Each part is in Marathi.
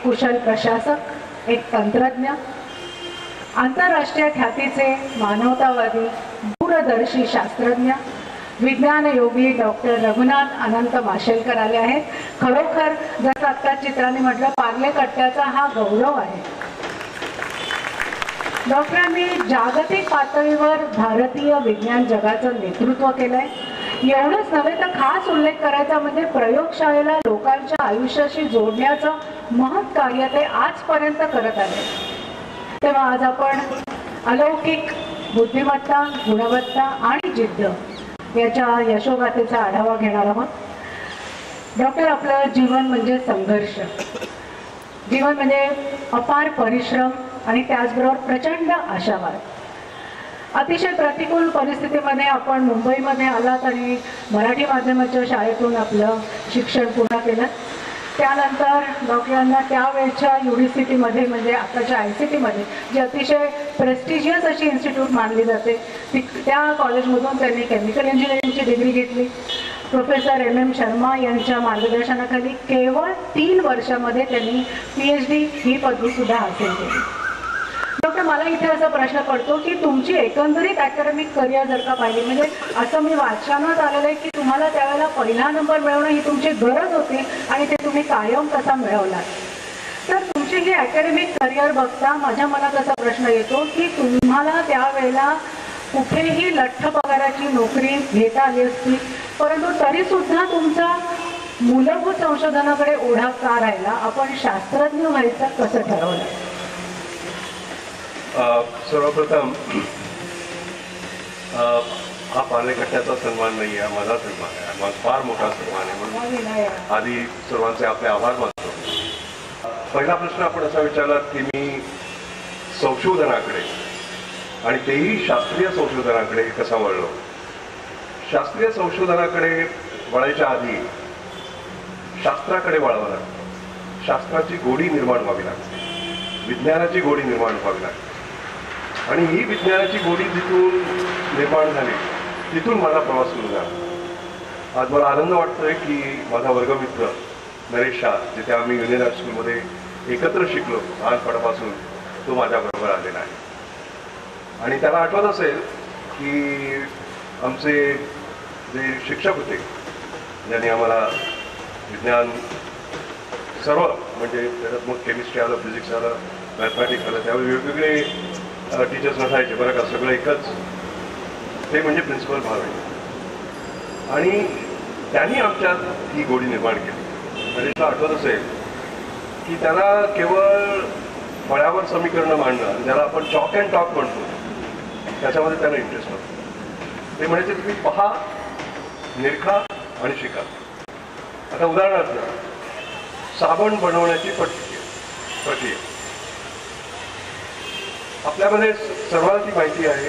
कुशल प्रशासक, एक तंत्रज्ञ, आंतरराष्ट्रीय ख्यातीचे मानवतावादी, दूरदर्शी शास्त्रज्ञ, विज्ञान योगी डॉक्टर रघुनाथ अनंत माशेलकर आले आहेत. खरोखर जसं आता चित्राने म्हटलं, पार्ले कट्ट्याचा हा गौरव आहे. डॉक्टरांनी जागतिक पातळीवर भारतीय विज्ञान जगाचं नेतृत्व केलंय. एवढंच नव्हे तर खास उल्लेख करायचा म्हणजे प्रयोगशाळेला लोकांच्या आयुष्याशी जोडण्याचं महत् कार्य ते आजपर्यंत करत आले. तेव्हा आज आपण अलौकिक बुद्धिमत्ता, गुणवत्ता आणि जिद्द याच्या यशोगाथेचा आढावा घेणार आहोत. डॉक्टर, आपलं जीवन म्हणजे संघर्ष, जीवन म्हणजे अपार परिश्रम आणि त्याचबरोबर प्रचंड आशावाद. अतिशय प्रतिकूल परिस्थितीमध्ये आपण मुंबईमध्ये आलात आणि मराठी माध्यमाच्या शाळेतून आपलं शिक्षण पूर्ण केलं. त्यानंतर डॉक्टरांना त्यावेळच्या UDCTमध्ये म्हणजे आताच्या ICTमध्ये जी अतिशय प्रेस्टिजियस अशी इन्स्टिट्यूट मानली जाते त्या कॉलेजमधून त्यांनी केमिकल इंजिनिअरिंगची डिग्री घेतली. प्रोफेसर MM शर्मा यांच्या मार्गदर्शनाखाली केवळ 3 वर्षामध्ये त्यांनी PhD ही पदवीसुद्धा हासिल केली. डॉक्टर, मला इथे असा प्रश्न पडतो की तुमची एकंदरीत अकॅडमिक करिअर जर का पाहिली, म्हणजे असं मी वाचनात आलेलं आहे की तुम्हाला त्यावेळेला पहिला नंबर मिळवणं ही तुमची गरज होती आणि ते तुम्ही कायम तसा मिळवला. तर तुमची ही अकॅडमिक करिअर बघता माझ्या मनात असा प्रश्न येतो की तुम्हाला त्यावेळेला कुठेही लठ्ठ पगाराची नोकरी घेता आली असती, परंतु तरीसुद्धा तुमचा मूलभूत संशोधनाकडे ओढा का राहिला? आपण शास्त्रज्ञ व्हायचं कसं ठरवलं? सर्वप्रथम हा पार्ले कट्ट्याचा सन्मान नाही आहे, माझा सन्मान आहे, माझा फार मोठा सन्मान आहे. म्हणून आधी सर्वांचे आपले आभार मानतो. पहिला प्रश्न आपण असा विचारला की मी संशोधनाकडे आणि तेही शास्त्रीय संशोधनाकडे कसा वळलो. शास्त्रीय संशोधनाकडे वळायच्या आधी शास्त्राकडे वळावं लागतं. शास्त्राची गोडी निर्माण व्हावी लागते, विज्ञानाची गोडी निर्माण व्हावी लागते. आणि ही विज्ञानाची गोडी जिथून निर्माण झाली तिथून माझा प्रवास सुरू झाला. आज मला आनंद वाटतोय की माझा वर्गमित्र नरेश शाह, जिथे आम्ही युनियन आर्ट स्कूलमध्ये एकत्र शिकलो लहानपणापासून, तो माझ्याबरोबर आलेला आहे. आणि त्याला आठवत असेल की आमचे जे शिक्षक होते ज्यांनी आम्हाला विज्ञान सर्व म्हणजे त्याच्यात मग केमिस्ट्री आलं, फिजिक्स आलं, मॅथमॅटिक्स आलं, त्यावेळी वेगवेगळे टीचर्स नसायचे बरं का, सगळं एकच, ते म्हणजे प्रिन्सिपल भावे. आणि त्यांनी आमच्यात ही गोडी निर्माण केली. नरेशला आठवत असेल की त्याला केवळ फळ्यावर समीकरणं मांडणं, ज्याला आपण चॉक अँड टॉक म्हणतो, त्याच्यामध्ये त्यांना इंटरेस्ट होता. ते म्हणायचे तुम्ही पहा, निरखा आणि शिका. आता उदाहरणार्थ साबण बनवण्याची प्रक्रिया आपल्यामध्ये सर्वांना ती माहिती आहे.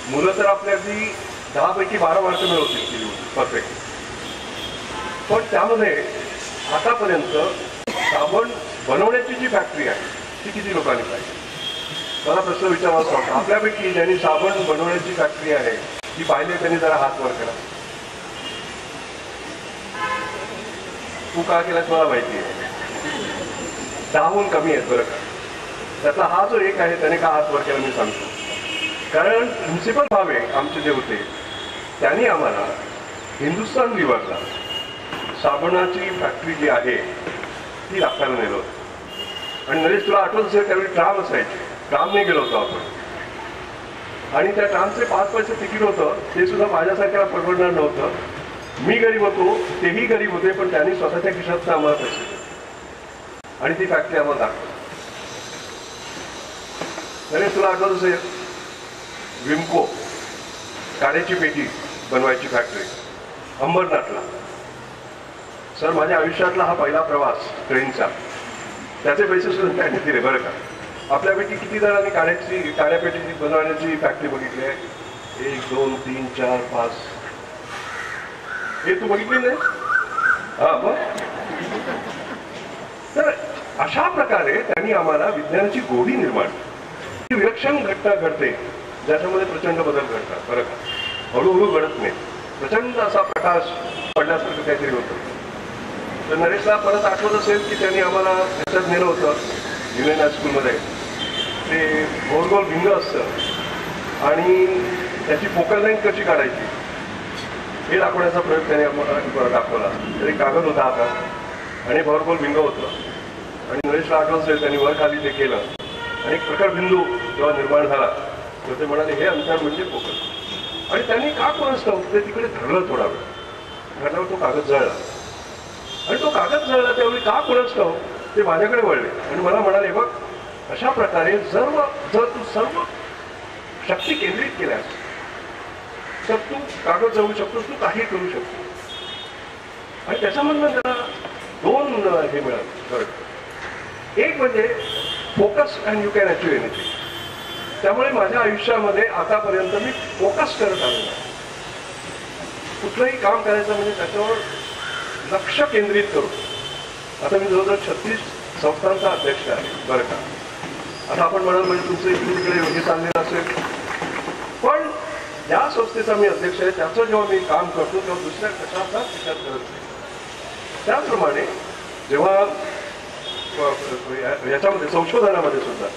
मुलं तर आपल्या अगदी 10 पैकी 12 मार्क मिळवतील परफेक्ट. पण त्यामध्ये आतापर्यंत साबण बनवण्याची जी फॅक्टरी आहे ती किती लोकांनी पाहिजे? मला प्रश्न विचारावाच वाटतो. आपल्यापैकी ज्यांनी साबण बनवण्याची फॅक्टरी आहे ती पाहिले त्यांनी जरा हात वर केला. तू का केलास मला माहिती आहे. 10हून कमी आहेत बरं का. त्यातला हा जो एक आहे त्याने का हात वर केला मी सांगतो. कारण प्रिन्सिपल भावे आमचे जे होते त्यांनी आम्हाला हिंदुस्थान लिव्हरला साबणाची फॅक्टरी जी आहे ती दाखवायला नेलं होतं. आणि नरेश, तुला आठवत असेल त्यावेळी ट्राम असायची, ट्रामने गेलो होतो आपण. आणि त्या ट्रामचे 5 पैसे तिकीट होतं, ते सुद्धा माझ्यासारख्याला परवडणार नव्हतं. मी गरीब होतो, तेही गरीब होते, पण त्यांनी स्वतःच्या खिशातनं आम्हाला पैसे दिले आणि ती फॅक्टरी आम्हाला दाखवली. नरेश, तुला आठवत असेल विमको काड्याची पेटी बनवायची फॅक्टरी अंबरनाथला. सर, माझ्या आयुष्यातला हा पहिला प्रवास ट्रेनचा, त्याचे पैसे सुद्धा त्यांनी दिले बरं का. आपल्यापैकी किती जणांनी काड्या पेटीची बनवण्याची फॅक्टरी बघितली आहे? 1 2 3 4 5. हे तू बघितली नाही? हा मग. तर अशा प्रकारे त्यांनी आम्हाला विज्ञानाची गोडी निर्माण, विलक्षण घटना घडते ज्याच्यामध्ये प्रचंड बदल घडतात बरं का. हळूहळू घडत नाही, प्रचंड असा प्रकाश पडल्यासारखं काहीतरी होतं. तर नरेशला परत आठवत असेल की त्यांनी आम्हाला ह्याच्यात नेलं होतं युनियन हायस्कूलमध्ये. ते गोल गोल भिंग असतं आणि त्याची फोकल लेंथ कशी काढायची हे दाखवण्याचा प्रयोग त्याने आम्हाला दाखवला. तरी कागद होता आता आणि गोल भिंग होतं आणि नरेशला आठवत असेल त्यांनी वर खाली ते केलं आणि एक प्रखर बिंदू जेव्हा निर्माण झाला तर ते म्हणाले हे अंतर म्हणजे फोकस. आणि त्यांनी का कोणाच नव्हतं ते तिकडे धरलं थोडा वेळ. धरल्यावर तो कागद जळला आणि तो कागद जळला त्यावेळी का कोणाच नव्हतं ते माझ्याकडे वळले आणि मला म्हणाले बघ अशा प्रकारे जर तू सर्व शक्ती केंद्रित केल्यास तर तू कागद जळू शकतोस, तू काही करू शकतो. आणि त्याच्यामधनं त्याला दोन हे मिळालं. एक म्हणजे focus and you can achieve anything. त्यामुळे माझ्या आयुष्यामध्ये आतापर्यंत मी फोकस करत आलो. कुठलंही काम करायचं म्हणजे त्याच्यावर लक्ष केंद्रित करू. आता मी जवळजवळ 36 संस्थांचा अध्यक्ष आहे बरं का. आता आपण म्हणाल म्हणजे तुमचं इकडे तिकडे योग्य चाललेलं असेल, पण ज्या संस्थेचा मी अध्यक्ष आहे त्याचं जेव्हा मी काम करतो तेव्हा दुसऱ्या कशाचा विचार करत नाही. त्याचप्रमाणे जेव्हा याच्यामध्ये संशोधनामध्ये सुद्धा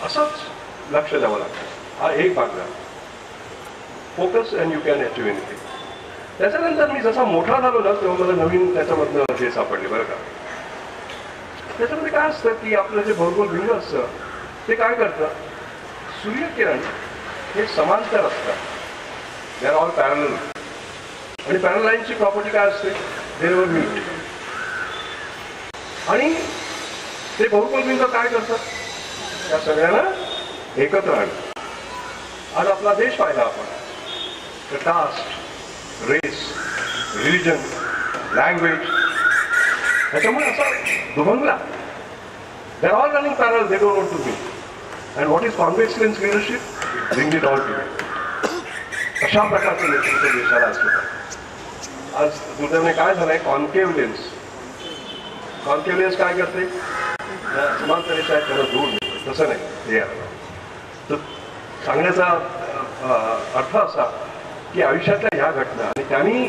असंच लक्ष द्यावं लागतं. हा एक भाग झाला focus and you can achieve anything. त्याच्यानंतर मी जसा मोठा झालो ना तेव्हा मला नवीन त्याच्यामधनं हे सापडले बरं का. त्याच्यामध्ये काय असतं की आपलं जे भौगोल भिंग असतं ते काय करतं, सूर्यकिरण हे समांतर असतात. दे आर ऑल पॅरलल. आणि पॅरलल लाईनची प्रॉपर्टी काय असते, देर एव्हर मीट. आणि ते भौगोल भिंग काय करतात, त्या सगळ्यांना एकत्र आणतात. आज आपला देश पाहिला आपण तर कास्ट, रेस, रिलिजन, लँग्वेज त्याच्यामुळे असा दुभंगला. They are all running parallel, they don't want to meet. And what is convex lens leadership, bring it all together. अशा प्रकारचं नेतृत्व देशाला असतं. आज दुर्दैवाने काय झालंय, कॉन्केव्ह लेन्स. कॉन्केव्ह लेन्स काय करते, समांतर रेषा आहेत त्याला दूर नेतं. तसं नाही. हे तर सांगण्याचा अर्थ असा की आयुष्यातल्या ह्या घटना आणि त्यांनी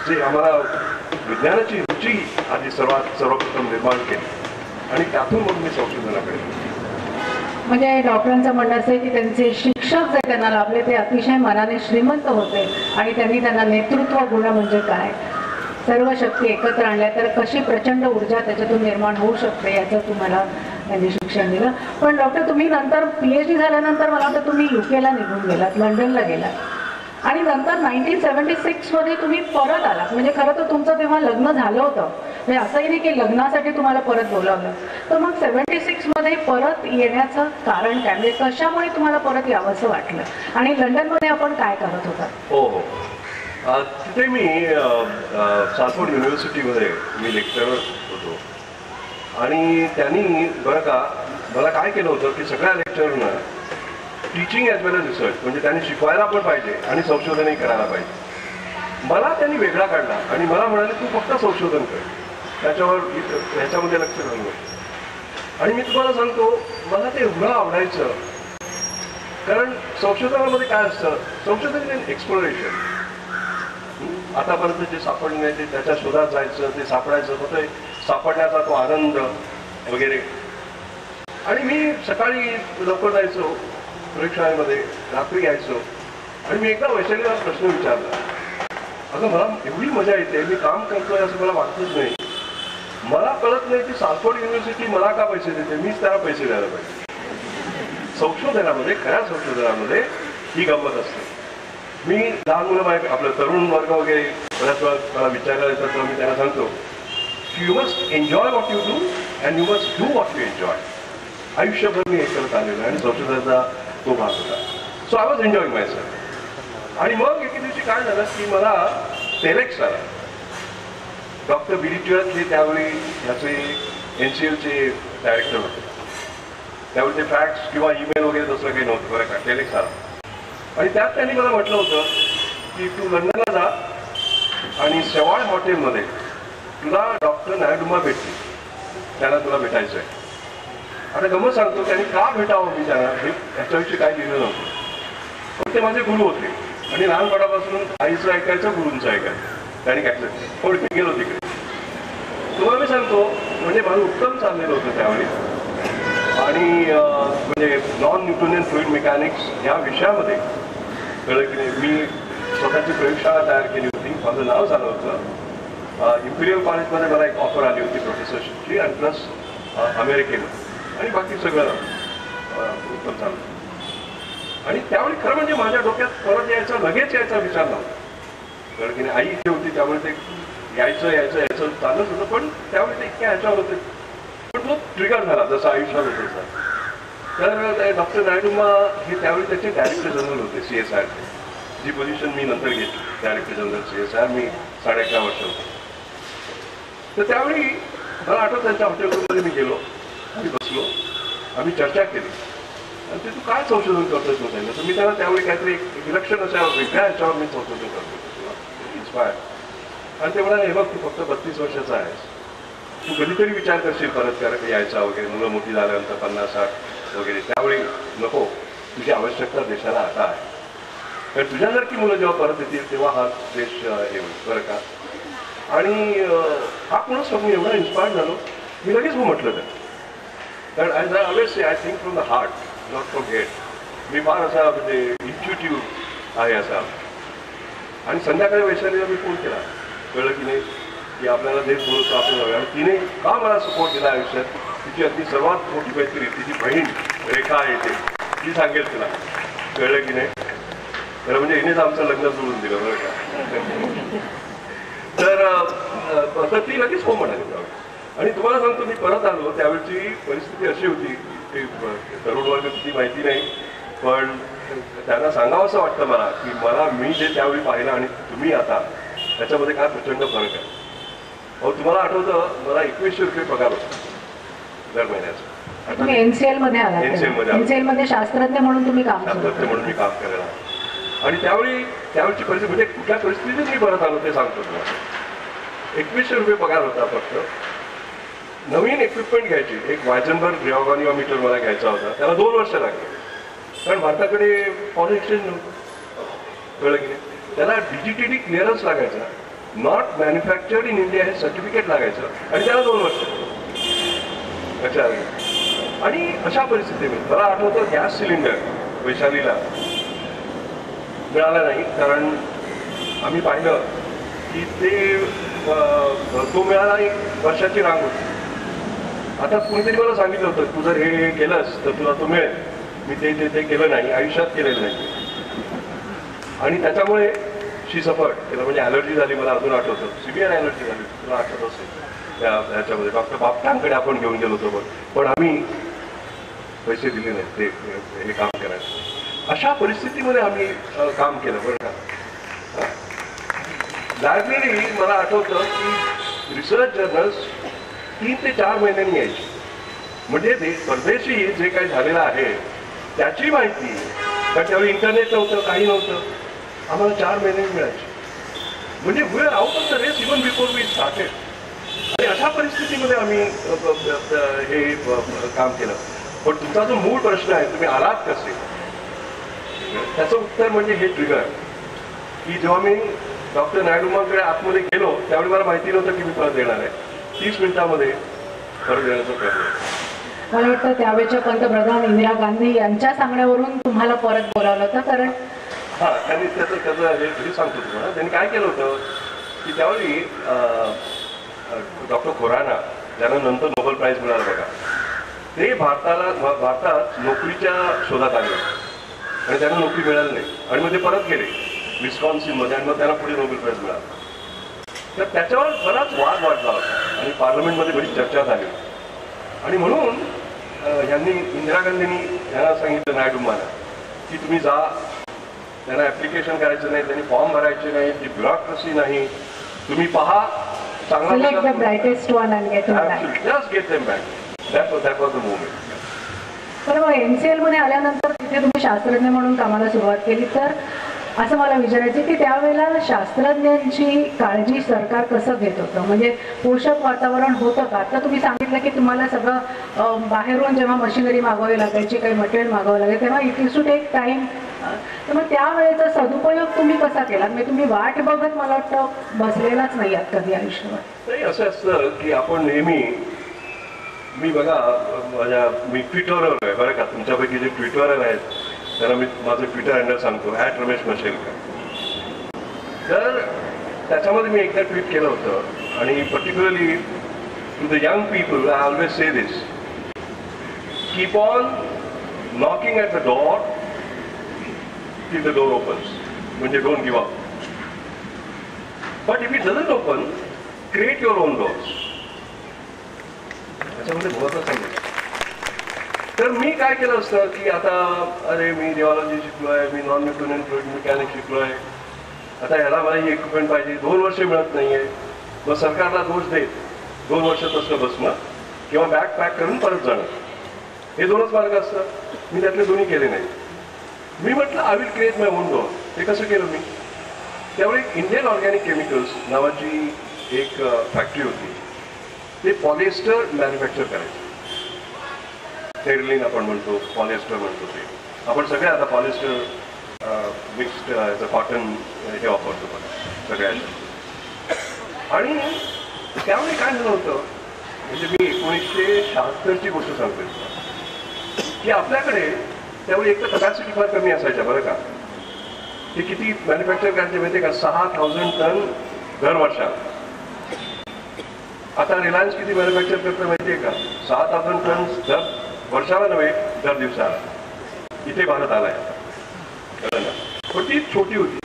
जे आम्हाला विज्ञानाची रुची आधी सर्वप्रथम निर्माण केली आणि त्यातून मग मी संशोधनाकडे. म्हणजे डॉक्टरांचं म्हणणं असं आहे की त्यांचे शिक्षक जे त्यांना लाभले ते अतिशय मनाने श्रीमंत होते आणि त्यांनी त्यांना नेतृत्व गुण म्हणजे काय, सर्व शक्ती एकत्र आणल्या तर कशी प्रचंड ऊर्जा त्याच्यातून निर्माण होऊ शकते याचं तुम्हाला त्यांनी शिक्षण दिलं. पण डॉक्टर तुम्ही नंतर PhD झाल्यानंतर मला वाटतं तुम्ही UK ला निघून गेलात, लंडनला गेलात आणि नंतर 1976 मध्ये तुम्ही परत आलात. म्हणजे खरं तर तुमचं तेव्हा लग्न झालं होतं, म्हणजे असंही नाही की लग्नासाठी तुम्हाला परत बोलावलं. तर मग 76 मध्ये परत येण्याचं कारण काय, म्हणजे कशामुळे तुम्हाला परत यावंसं वाटलं आणि लंडनमध्ये आपण काय करत होता? हो हो, तिथे मी सालफोर्ड युनिव्हर्सिटीमध्ये मी लेक्चरर होतो आणि त्यांनी बरं का मला काय केलं होतं की सगळ्या लेक्चरना टीचिंग ॲज वेल एज रिसर्च, म्हणजे त्यांनी शिकवायला पण पाहिजे आणि संशोधनही करायला पाहिजे. मला त्यांनी वेगळा काढला आणि मला म्हणाले तू फक्त संशोधन कर, त्याच्यावर ह्याच्यामध्ये लक्ष घालू. आणि मी तुम्हाला सांगतो मला ते एवढं आवडायचं, कारण संशोधनामध्ये काय असतं, संशोधन इज एक्सप्लोरेशन. आतापर्यंत जे सापडले ते त्याच्या शोधात जायचं, ते सापडायचं होतं, सापडण्याचा तो आनंद वगैरे. आणि मी सकाळी लवकर जायचो प्रयोगशाळेमध्ये, रात्री यायचो आणि मी एकदा वैशालीला प्रश्न विचारला, अगं मला एवढी मजा येते, मी काम करतोय असं मला वाटतच नाही, मला कळत नाही की सालफोर्ड युनिव्हर्सिटी मला का पैसे देते, मीच त्याला पैसे द्यायला पाहिजे. संशोधनामध्ये, खऱ्या संशोधनामध्ये ही गंमत असते. मी लहान मुलं आपलं तरुण वर्ग वगैरे बऱ्याच वेळा मला विचारायला येतात तेव्हा मी त्यांना सांगतो you must enjoy what you do and you must do what you enjoy. आयुष्यभर मी हे करत आलेलो आणि संशोधनाचा तो भाग होता. So I was enjoying my self. आणि मग एके दिवशी काय झालं की मला टेलेक्स आला. डॉक्टर बी डी टिळक हे त्यावेळी ह्याचे NCLचे डायरेक्टर होते. त्यावेळी ते फॅक्स किंवा ईमेल वगैरे तसं काही नव्हतं बरं का. टेलेक्स आला आणि त्यात त्यांनी मला म्हटलं होतं की तू लंडनला जा आणि शेवाळ हॉटेलमध्ये तुला डॉक्टर नायडूमा भेटतील, त्यांना तुला भेटायचं आहे. आता गमत सांगतो त्यांनी का भेटावं मी त्यांना हे याच्याविषयी काही लिहिलं नव्हतं, पण ते माझे गुरु होते आणि लहानपणापासून आईचं ऐकायचं, गुरूंचं ऐकायचं. त्यांनी काय पण मी गेलो तिकडे तुम्हाला मी सांगतो, म्हणजे माझं उत्तम चाललेलं होतं त्यावेळी, आणि म्हणजे नॉन न्यूटोनियन फ्लुइड मेकॅनिक्स या विषयामध्ये कळलं की नाही, मी स्वतःची प्रयोगशाळा तयार केली होती. माझं नाव झालं होतं. इम्पिरियल कॉलेजमध्ये मला एक ऑफर आली होती प्रोफेसरशिपची, आणि प्लस अमेरिकेमध्ये, आणि बाकी सगळं उत्तम झालं. आणि त्यावेळी खरं म्हणजे माझ्या डोक्यात परत यायचा, लगेच यायचा विचार नव्हता. कारण की आई इथे होती त्यामुळे ते यायचं चालत होतं, पण त्यावेळी ते इतक्या ह्याच्यावर होते. पण तो ट्रिगर झाला जसं आयुष्यात होतं तसं. तर डॉक्टर नायडूमा हे त्यावेळी त्याचे डायरेक्टर जनरल होते CSIR, जी पोझिशन मी नंतर घेतली, डायरेक्टर जनरल CSIR. मी 11.5 वर्ष होतो. तर त्यावेळी मला आठवत त्यांच्या हॉटेल रूममध्ये मी गेलो, आम्ही बसलो, आम्ही चर्चा केली, आणि ते तू काय संशोधन करतोस म्हणाले. तर मी त्यांना त्यावेळी काहीतरी विलक्षण अशा वेगळ्या ह्याच्यावर मी संशोधन करतो, इन्स्पायर. आणि ते म्हणाले, हे बघ, तू फक्त 32 वर्षाचा आहेस, तू कधीतरी विचार करशील परत यायचा वगैरे, मुलं मोठी झाल्यानंतर 50-60 वगैरे, त्यावेळी नको. तुझी आवश्यकता देशाला आता आहे, कारण तुझ्यासारखी मुलं जेव्हा परत येतील तेव्हा हा देश हे होईल, बरं का. आणि हा कोणच मी एवढा इन्स्पायर झालो, मी लगेच हो म्हटलं तर. कारण as I always say, I think from the heart, not from head. मी फार असा म्हणजे इंट्युटिव्ह आहे असा. आणि संध्याकाळी वैशालीला मी फोन केला, कळलं की नाही की आपल्याला देश बोलतो आपण जाऊया. आणि तिने का मला सपोर्ट केला आयुष्यात, तिची अगदी सर्वात मोठी मैत्री तिची बहीण रेखा येते, ती सांगेल तुला, कळलं की नाही. तर म्हणजे हिनेच आमचं लग्न जुळून दिलं, बरं का. तर ती लगेच हो म्हणाली त्यावेळी. आणि तुम्हाला सांगतो, मी परत आलो त्यावेळची परिस्थिती अशी होती, ती तरुण वर्ग किती माहिती नाही, पण त्यांना सांगावं असं वाटतं मला की मला मी जे त्यावेळी पाहिलं आणि तुम्ही आता, त्याच्यामध्ये काय प्रचंड फरक आहे. अहो, तुम्हाला आठवतं, मला 2100 रुपये पगार होता दर महिन्याचा. तुम्ही NCL मध्ये आला, NCL मध्ये शास्त्रज्ञ म्हणून तुम्ही काम मी काम करायला. आणि त्यावेळची परिस्थिती म्हणजे कुठल्या परिस्थितीत मी परत आलो ते सांगतो तुम्हाला. 2100 रुपये पगार होता फक्त. नवीन इक्विपमेंट घ्यायची, एक वायझनबर्ग रिओगॉनिओमीटर मला घ्यायचा होता, त्याला 2 वर्ष लागली, कारण भारताकडे फॉरेन एक्सचेंज नव्हतं, कळलं की नाही. त्याला DGTT क्लिअरन्स लागायचा, नॉट मॅन्युफॅक्चर्ड इन इंडिया हे सर्टिफिकेट लागायचं, आणि त्याला 2 वर्ष. लक्षात. आणि अशा परिस्थितीमध्ये मला आठवतं, गॅस सिलेंडर वैशालीला मिळाला नाही, कारण आम्ही पाहिलं की तो मिळाला, 1 वर्षाची रांग होती. आता कुणीतरी मला सांगितलं होतं, तू जर हे केलंस तर तुला तो मिळेल. मी ते केलं नाही, आयुष्यात केलेलं नाही. आणि त्याच्यामुळे शी सफर्ड, त्याला म्हणजे ॲलर्जी झाली. मला अजून आठवतं, सिव्हिअर ॲलर्जी झाली, तुला आठवत असेल. ह्याच्यामध्ये डॉक्टर बापटांकडे आपण घेऊन गेलो होतो, पण आम्ही पैसे दिले नाहीत ते हे काम करायला. अशा परिस्थितीमध्ये आम्ही काम केलं, बरं का. लायब्ररी मला आठवतं की रिसर्च जर्नल्स 3 ते 4 महिन्यांनी यायची. म्हणजे परदेशी जे काही झालेलं आहे त्याची माहिती, कारण त्यावेळी इंटरनेट नव्हतं, काही नव्हतं, आम्हाला 4 महिन्यांनी मिळायची. म्हणजे we are out of the race even before we started. आणि अशा परिस्थितीमध्ये आम्ही हे काम केलं. पण तुमचा जो मूळ प्रश्न आहे, तुम्ही आलात कसे, त्याचं उत्तर म्हणजे हे ट्रिगर, की जेव्हा मी डॉक्टर नायडूमांकडे आतमध्ये गेलो त्यावेळी मला माहिती नव्हतं की मी परत येणार आहे. 30 मिनिटामध्ये परत येण्याचा प्रयत्न. मला वाटतं त्यावेळेच्या पंतप्रधान इंदिरा गांधी यांच्या सांगण्यावरून तुम्हाला परत बोलावलं होतं, कारण त्यांनी त्याचं हे सांगतो तुम्हाला. त्यांनी काय केलं होतं की त्यावेळी डॉक्टर खुराना, ज्यांना नंतर नोबेल प्राइज मिळाला बघा, ते भारतात नोकरीच्या शोधात आले आणि त्यांना नोकरी मिळाली नाही, आणि मग ते परत गेले विस्कॉन्सिनमध्ये, आणि मग त्यांना पुढे नोबेल प्राइज मिळाला. तर त्याच्यावर बराच वाद वाढला होता आणि पार्लमेंटमध्ये बरीच चर्चा झाली. आणि म्हणून इंदिरा गांधींनी यांना सांगितलं नायडूंना की तुम्ही जा, त्यांना ॲप्लिकेशन करायचं नाही, त्यांनी फॉर्म भरायचे नाही, ती ब्युरोक्रसी नाही, तुम्ही पहा चांगला just get them back. That was the moment. बरं, मग NCL मध्ये आल्यानंतर तिथे तुम्ही शास्त्रज्ञ म्हणून कामाला सुरुवात केली, तर असं मला विचारायचं की त्यावेळेला शास्त्रज्ञांची काळजी सरकार कसं घेत होतं, म्हणजे पोषक वातावरण होतं का? आता तुम्ही सांगितलं की तुम्हाला सगळं बाहेरून जेव्हा मशिनरी मागवावी लागायची, काही मटेरियल मागवावं लागायचं, तेव्हा it is to take time. तर मग त्यावेळेचा सदुपयोग तुम्ही कसा केला? म्हणजे तुम्ही वाट बघत मला वाटतं बसलेलाच नाही आहात कधी आयुष्यात. नाही, असं असतं की आपण नेहमी, मी बघा मी ट्विटरवर आहे बरं का, तुमच्यापैकी जे ट्विटरवर आहेत त्याला मी माझं ट्विटर हँडल सांगतो, @रमेश मशेलकर. तर त्याच्यामध्ये मी एकदा ट्विट केलं होतं आणि particularly to the young people I always say this, keep on knocking at the door till the door opens. म्हणजे don't give up. But if it doesn't open, create your own doors. त्याच्यामध्ये महत्त्वाचं आहे. तर मी काय केलं असतं की आता अरे मी रेडिओलॉजी शिकलोय, मी नॉन न्यूटोनियन फ्लुइड मेकॅनिक शिकलोय, आता ह्याला मला ही इक्विपमेंट पाहिजे, 2 वर्ष मिळत नाहीये, मग सरकारला दोष देत 2 वर्षात असं बसणं किंवा बॅग पॅक करून परत जाणं, हे 2च मार्ग असतात. मी त्यातले दोन्ही केले नाही. मी म्हटलं I will create my on door. ते कसं केलं मी? त्यावेळी इंडियन ऑर्गॅनिक केमिकल्स नावाची एक फॅक्टरी होती. ते पॉलिएस्टर मॅन्युफॅक्चर करायचे. टेरलिन आपण म्हणतो, पॉलिएस्टर म्हणतो. ते आपण सगळे आता पॉलिएस्टर मिक्स्ड कॉटन हे वापरतो पण सगळ्या. आणि त्यावेळी काय झालं होतं, म्हणजे मी 1976ची गोष्ट सांगतो की आपल्याकडे त्यावेळी एक तर कपॅसिटी फार कमी असायच्या बरं का. ते किती मॅन्युफॅक्चर करायचे माहिती आहे का? 6,000 टन दर वर्षात. आता रिलायन्स किती मॅन्युफॅक्चर करतं माहिती आहे का? 6,000 टन दर वर्षाला नव्हे, दर दिवसाला. इथे भारत आलाय. पण ती छोटी होती.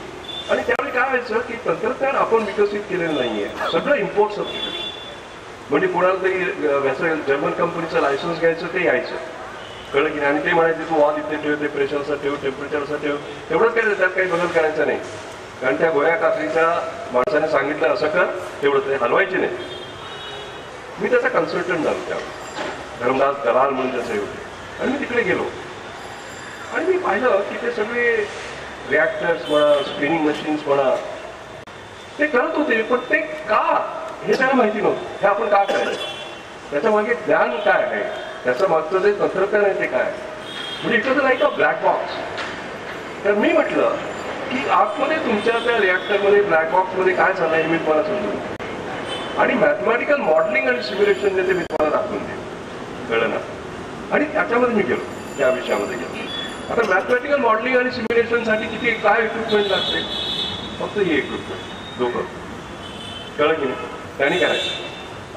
आणि त्यावेळी काय व्हायचं की तंत्रज्ञान आपण विकसित केलेलं नाहीये, सगळं इम्पोर्ट सबस्टिट्यूशन. म्हणजे कोणाला तरी जर्मन कंपनीचं लायसन्स घ्यायचं ते यायचं, कळलं की नाही. आणि ते म्हणायचे तू वाद इथे ठेव, ते प्रेशरचा ठेव, टेम्परेचरचा ठेव. एवढंच काय, त्यात काही बदल करायचा नाही. कारण त्या गोळ्या कात्रीच्या माणसाने सांगितलं असं कर, तेवढं ते हलवायचे नाही. मी त्याचा कन्सल्टंट झालो त्यावेळी, धर्मदास दलाल म्हणून त्याचे होते. आणि मी तिकडे गेलो आणि मी पाहिलं की ते सगळे रिॲक्टर्स म्हणा, स्पिनिंग मशीन्स म्हणा, ते करत होते. पण ते का हे त्यांना माहिती नव्हतं. हे आपण का करायचं, त्याच्या मागे ज्ञान काय आहे, त्याचं मागचं जे तंत्रज्ञान आहे ते काय. म्हणजे इथं तर नाही का ब्लॅक बॉक्स. तर मी म्हटलं की आतमध्ये तुमच्या त्या रिॲक्टरमध्ये ब्लॅक बॉक्समध्ये काय झालं हे मी तुम्हाला समजून, आणि मॅथमॅटिकल मॉडेलिंग आणि सिम्युलेशन जे ते मी तुम्हाला दाखवून देईन, कळलं ना. आणि त्याच्यामध्ये मी गेलो, त्या विषयामध्ये गेलो. आता मॅथमॅटिकल मॉडेलिंग आणि सिम्युलेशनसाठी किती काय इक्विपमेंट लागते? फक्त ही इक्विपमेंट, डोकं, कळलं की नाही. त्यांनी करायचं.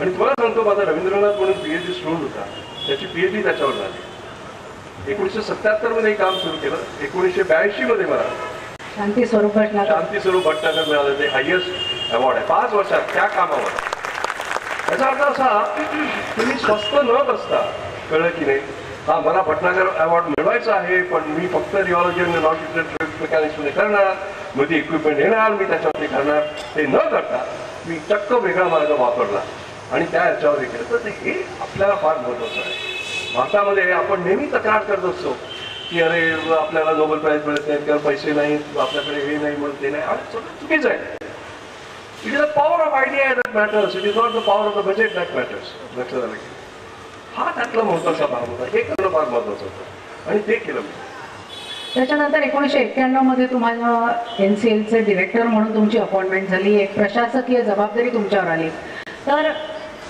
आणि तुम्हाला सांगतो, माझा रवींद्रनाथ म्हणून PhD स्टुडंट होता, त्याची PhD त्याच्यावर झाली. 1977 मध्ये काम सुरू केलं. 1982 मध्ये मला शांती स्वरूप भटनागर मिळालं. ते हायएस्ट अवॉर्ड आहे 5 वर्षात त्या कामावर. याचा अर्थ असा तुम्ही स्वस्त न बसता, कळलं की नाही, हा मला भटनागर अवॉर्ड मिळवायचा आहे पण मी फक्त रिओलॉजी आणि नॉन मेकॅनिक्स मध्ये करणार, मग ती इक्विपमेंट येणार, मी त्याच्यावरती करणार, ते न करता मी चक्क वेगळा मार्ग वापरला आणि त्या ह्याच्यावर केलं. तर हे आपल्याला फार महत्वाचं आहे. भारतामध्ये आपण नेहमी तक्रार करत असतो की अरे आपल्याला नोबेल प्राइज मिळत नाही किंवा पैसे नाही, आपल्याकडे हे नाही म्हणून ते नाही. आणि सगळं चुकीचं आहे. It is the power of idea that matters, it is not the power of the budget that matters. लक्षात आलं की हा त्यातला महत्वाचा भाग होता. हे करणं फार महत्वाचं होतं आणि ते केलं मी. त्याच्यानंतर 1991 मध्ये तुम्हाला NCLचे डिरेक्टर म्हणून तुमची अपॉइंटमेंट झाली. एक प्रशासकीय जबाबदारी तुमच्यावर आली. तर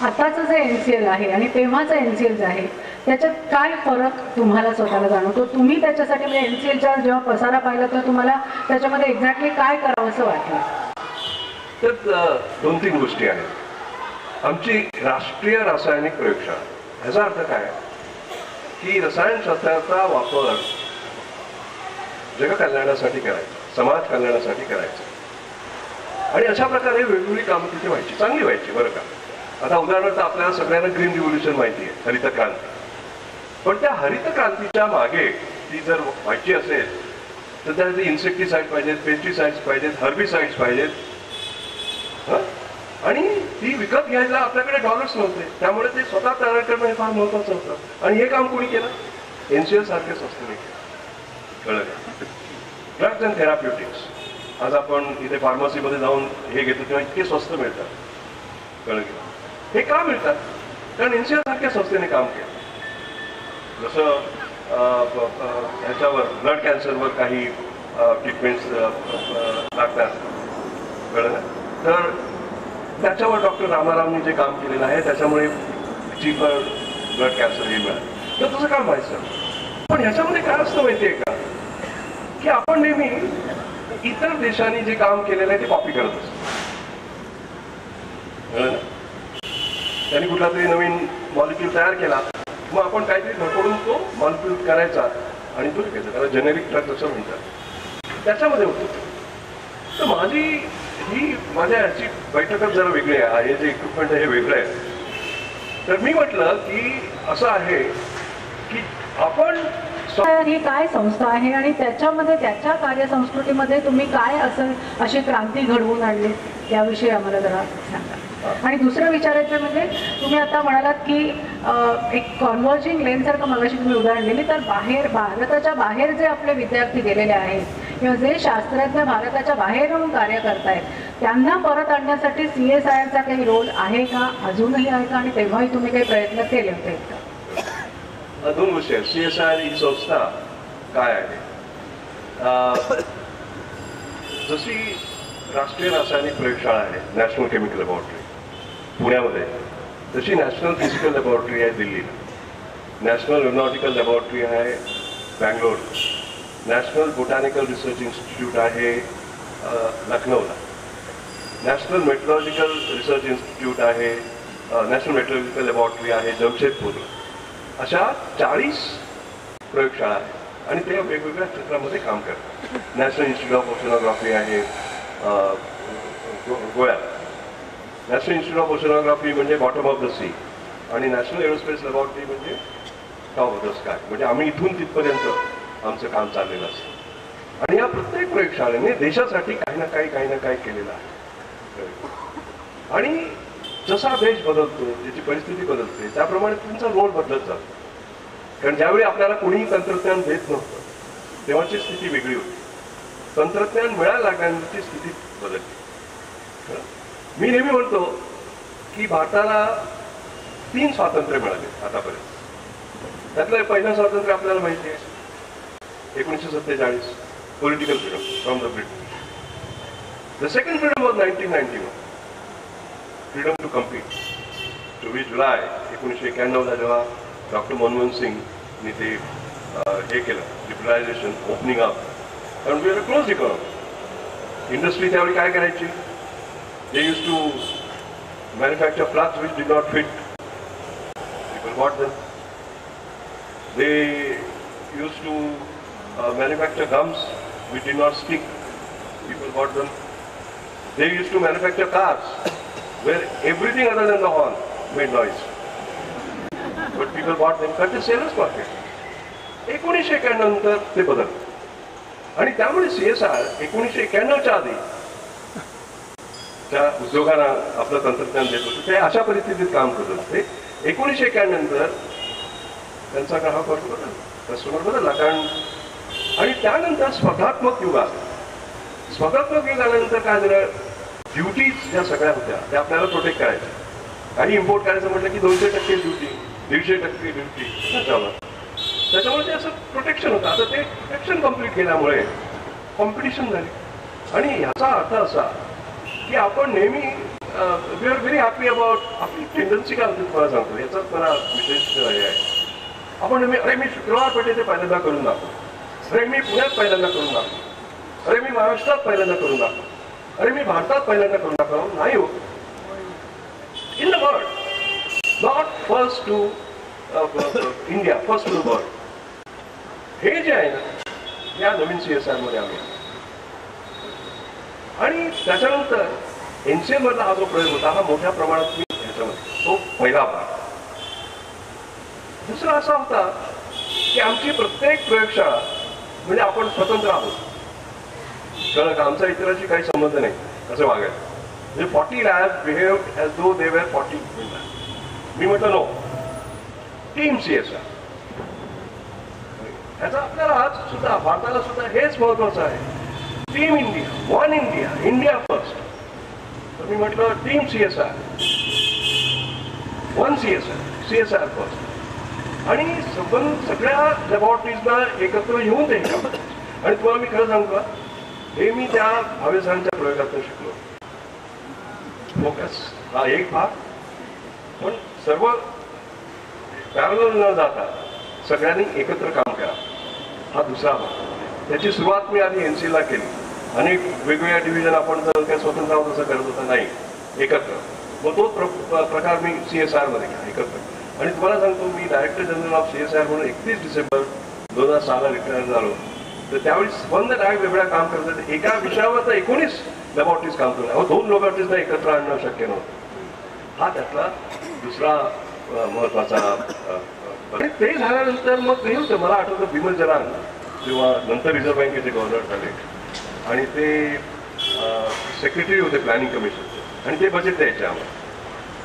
आताचं जे NCL आहे आणि तेव्हाचं NCL आहे त्याच्यात काय फरक तुम्हाला स्वतःला जाणवतो? तुम्ही त्याच्यासाठी म्हणजे NCLच्या जेव्हा पसारा पाहिला तर तुम्हाला त्याच्यामध्ये एक्झॅक्टली काय करावं असं वाटलं? तर 2-3 गोष्टी आहेत. आमची राष्ट्रीय रासायनिक प्रयोगशाळा, ह्याचा अर्थ काय की रसायनशास्त्राचा वापर जगकल्याणासाठी करायचा, समाज कल्याणासाठी करायचा. आणि अशा प्रकारे वेगवेगळी कामं तिथे व्हायची, चांगली व्हायची बरं का. आता उदाहरणार्थ आपल्याला सगळ्यांना ग्रीन रिव्होल्युशन माहिती आहे, हरित क्रांती. पण त्या हरित क्रांतीच्या मागे ती जर व्हायची असेल तर त्यासाठी इन्सेक्टिसाइड पाहिजेत, पेस्टिसाइड्स पाहिजेत, हर्बिसाइड्स पाहिजेत. आणि ती विकत घ्यायला आपल्याकडे डॉलर्स नव्हते. त्यामुळे ते स्वतः तयार करणं हे फार महत्वाचं होतं. आणि हे काम कोणी केलं? NCL सारख्या संस्थेने केलं, कळलं का. Drugs and therapeutics. आज आपण इथे फार्मसीमध्ये जाऊन हे घेतो तेव्हा इतके स्वस्त मिळतात. कळलं की हे का मिळतात? कारण NCR सारख्या संस्थेने काम केलं. जसं ह्याच्यावर ब्लड कॅन्सरवर काही ट्रीटमेंट्स लागतात, कळलं ना, तर त्याच्यावर डॉक्टर रामारावनी जे काम केलेलं आहे त्याच्यामुळे चीपर ब्लड कॅन्सर हे मिळालं. तर तुझं काम व्हायचं. पण ह्याच्यामध्ये काय असतं माहितीये का, की आपण नेहमी इतर देशांनी जे काम केलेलं आहे ते कॉपी करत असतो. त्यांनी कुठला तरी नवीन मॉलिक्यूल तयार केला, मग आपण काहीतरी धडपडून तो मॉलिक्यूल करायचा आणि तो विकायचा. त्याला जेनेरिक ड्रग असं म्हणतात. त्याच्यामध्ये होतं. तर माझ्या ह्याची बैठकच जरा वेगळी आहे. हे जे इक्विपमेंट आहे हे वेगळं आहे. तर मी म्हटलं की असं आहे की आपण ही काय संस्था आहे आणि त्याच्यामध्ये त्याच्या कार्यसंस्कृतीमध्ये तुम्ही काय अशी क्रांती घडवून आणली याविषयी आम्हाला जरा सांगा. आणि दुसरं विचारायचं म्हणजे तुम्ही आता म्हणालात की एक कॉन्व्हर्जिंग लेन सारखं मगाशी तुम्ही उदाहरण दिली, तर भारताच्या बाहेर जे आपले विद्यार्थी गेलेले आहेत किंवा जे शास्त्रज्ञ भारताच्या बाहेर येऊन कार्य करतायत त्यांना परत आणण्यासाठी CSIRचा काही रोल आहे का, अजूनही आहे का, आणि तेव्हाही तुम्ही काही प्रयत्न केले होते का? दोन गोष्टी आहेत. CSIR ही संस्था काय आहे? जशी राष्ट्रीय रासायनिक प्रयोगशाळा आहे, नॅशनल केमिकल लॅबोरेटरी पुण्यामध्ये, तशी नॅशनल फिजिकल लॅबोरेटरी आहे दिल्लीला, नॅशनल एरोनॉटिकल लॅबोरेटरी आहे Bangalore, national botanical research institute आहे लखनौला, नॅशनल मेट्रोलॉजिकल रिसर्च इन्स्टिट्यूट आहे, नॅशनल मेट्रोलॉजिकल लॅबोरेटरी आहे जमशेदपूरला. अशा 40 प्रयोगशाळा आहेत आणि ते वेगवेगळ्या क्षेत्रामध्ये काम करतात. नॅशनल इन्स्टिट्यूट ऑफ ओशनोग्राफी आहे गोव्यात. नॅशनल इन्स्टिट्यूट ऑफ ओशनोग्राफी म्हणजे बॉटम ऑफ द सी आणि नॅशनल एरोस्पेस लॅबोरेटरी म्हणजे टॉप ऑफ द स्काय. म्हणजे आम्ही इथून तिथपर्यंत आमचं काम चाललेलं असतं. आणि या प्रत्येक प्रयोगशाळेने देशासाठी काही ना काही केलेलं आहे. आणि जसा देश बदलतो, त्याची परिस्थिती बदलते, त्याप्रमाणे त्यांचा रोल बदलत जातो. कारण ज्यावेळी आपल्याला कोणीही तंत्रज्ञान देत नव्हतं तेव्हाची स्थिती वेगळी होती. तंत्रज्ञान मिळायला लागल्यानंतरची स्थिती बदलली. मी नेहमी म्हणतो की भारताला 3 स्वातंत्र्य मिळाले आतापर्यंत. त्यातलं पहिलं स्वातंत्र्य आपल्याला माहिती आहे 1947, political freedom from the British. The second freedom was 1991, freedom to compete. 24 जुलै 1991ला जेव्हा डॉक्टर मनमोहन सिंगनी ते हे केलं, लिबरलायझेशन, ओपनिंग अप, कारण we are a close economy. Industry त्यावेळी काय करायची? They used to manufacture flags which did not fit, people bought them. They used to manufacture gums which did not stick, people bought them. They used to manufacture cars where everything other than the horn made noise. But people bought them because they sailors market. 1991 नंतर ते बदललं. आणि त्यामुळे CSIR 1991च्या आधी त्या उद्योगांना आपलं तंत्रज्ञान देत होतं, ते अशा परिस्थितीत काम करत होते. 1991 नंतर त्यांचा ग्राहक वर्ग बदलला, कस्टमर बदलला. कारण आणि त्यानंतर स्पर्धात्मक युगानंतर काय झालं, ड्युटीज ज्या सगळ्या होत्या त्या आपल्याला प्रोटेक्ट करायच्या. काही इम्पोर्ट करायचं म्हटलं की 200% ड्युटी, 150% ड्युटी त्याच्यामुळे ते असं प्रोटेक्शन होतं. आता ते प्रोटेक्शन कम्प्लीट केल्यामुळे कॉम्पिटिशन झाली. आणि ह्याचा अर्थ असा की आपण नेहमी we are very happy about आपली टेंडन्सी काय होती तुम्हाला सांगतो. याचाच मला विशेष हे आहे. आपण नेहमी अरे मी शुक्रवार पेठे ते पहिल्यांदा करून दाखवतो, अरे मी पुण्यात पहिल्यांदा करून दाखवतो, अरे मी महाराष्ट्रात पहिल्यांदा करून दाखवतो, अरे मी भारतात पहिल्यांदा करून दाखव. नाही हो, in the world, not first to India, first to the world. हे जे आहे ना, या नवीन CSIR मध्ये आम्ही. आणि त्याच्यानंतर NCL मधला हा जो प्रयोग होता हा मोठ्या प्रमाणात मी ह्याच्यामध्ये, तो पहिला भाग. दुसरा असा होता की आमची प्रत्येक प्रयोगशाळा म्हणजे आपण स्वतंत्र आहोत. कारण आमचा इतरांशी काही संबंध नाही असं वागायचं. म्हणजे 40 labs behaved as though they were 40 labs. मी म्हटलं नो, टीम CSIR. याचा आपल्याला आज सुद्धा भारताला सुद्धा हेच महत्वाचं आहे. Team India, one India, India first. तर मी म्हटलं team CSR, one CSR first. आणि सगळ्या लॅबॉरेटरीजना एकत्र येऊन ते काम. आणि तुम्हाला मी खरं सांगू का, हे मी त्या भावेसांच्या प्रयोगातून शिकलो. फोकस हा एक भाग, पण सर्व पॅरलल न जाता सगळ्यांनी एकत्र काम करा हा दुसरा भाग. त्याची सुरुवात मी आधी NC ला केली. अनेक वेगवेगळ्या डिव्हिजन आपण जर काही स्वतंत्र आहोत असं करत होता, नाही, एकत्र. मग तो प्रकार मी CSR मध्ये केला एकत्र. आणि तुम्हाला सांगतो, मी डायरेक्टर जनरल ऑफ CSR म्हणून 31 डिसेंबर 2006 ला रिटायर झालो. तर त्यावेळी बंद डायरेक्ट वेगळ्या काम करत होते. एका विषयावर तर 19 लॅबॉरेटरीज काम करतात. 2 लॅबॉरेटरीजना एकत्र आणणं शक्य नव्हतं. हा त्यातला दुसरा महत्वाचा. ते झाल्यानंतर मग हे होतं, मला आठवतं बिमल जलान जेव्हा नंतर रिझर्व्ह बँकेचे गव्हर्नर झाले आणि ते सेक्रेटरी होते प्लॅनिंग कमिशनचे, आणि ते बजेट द्यायचे आम्हाला.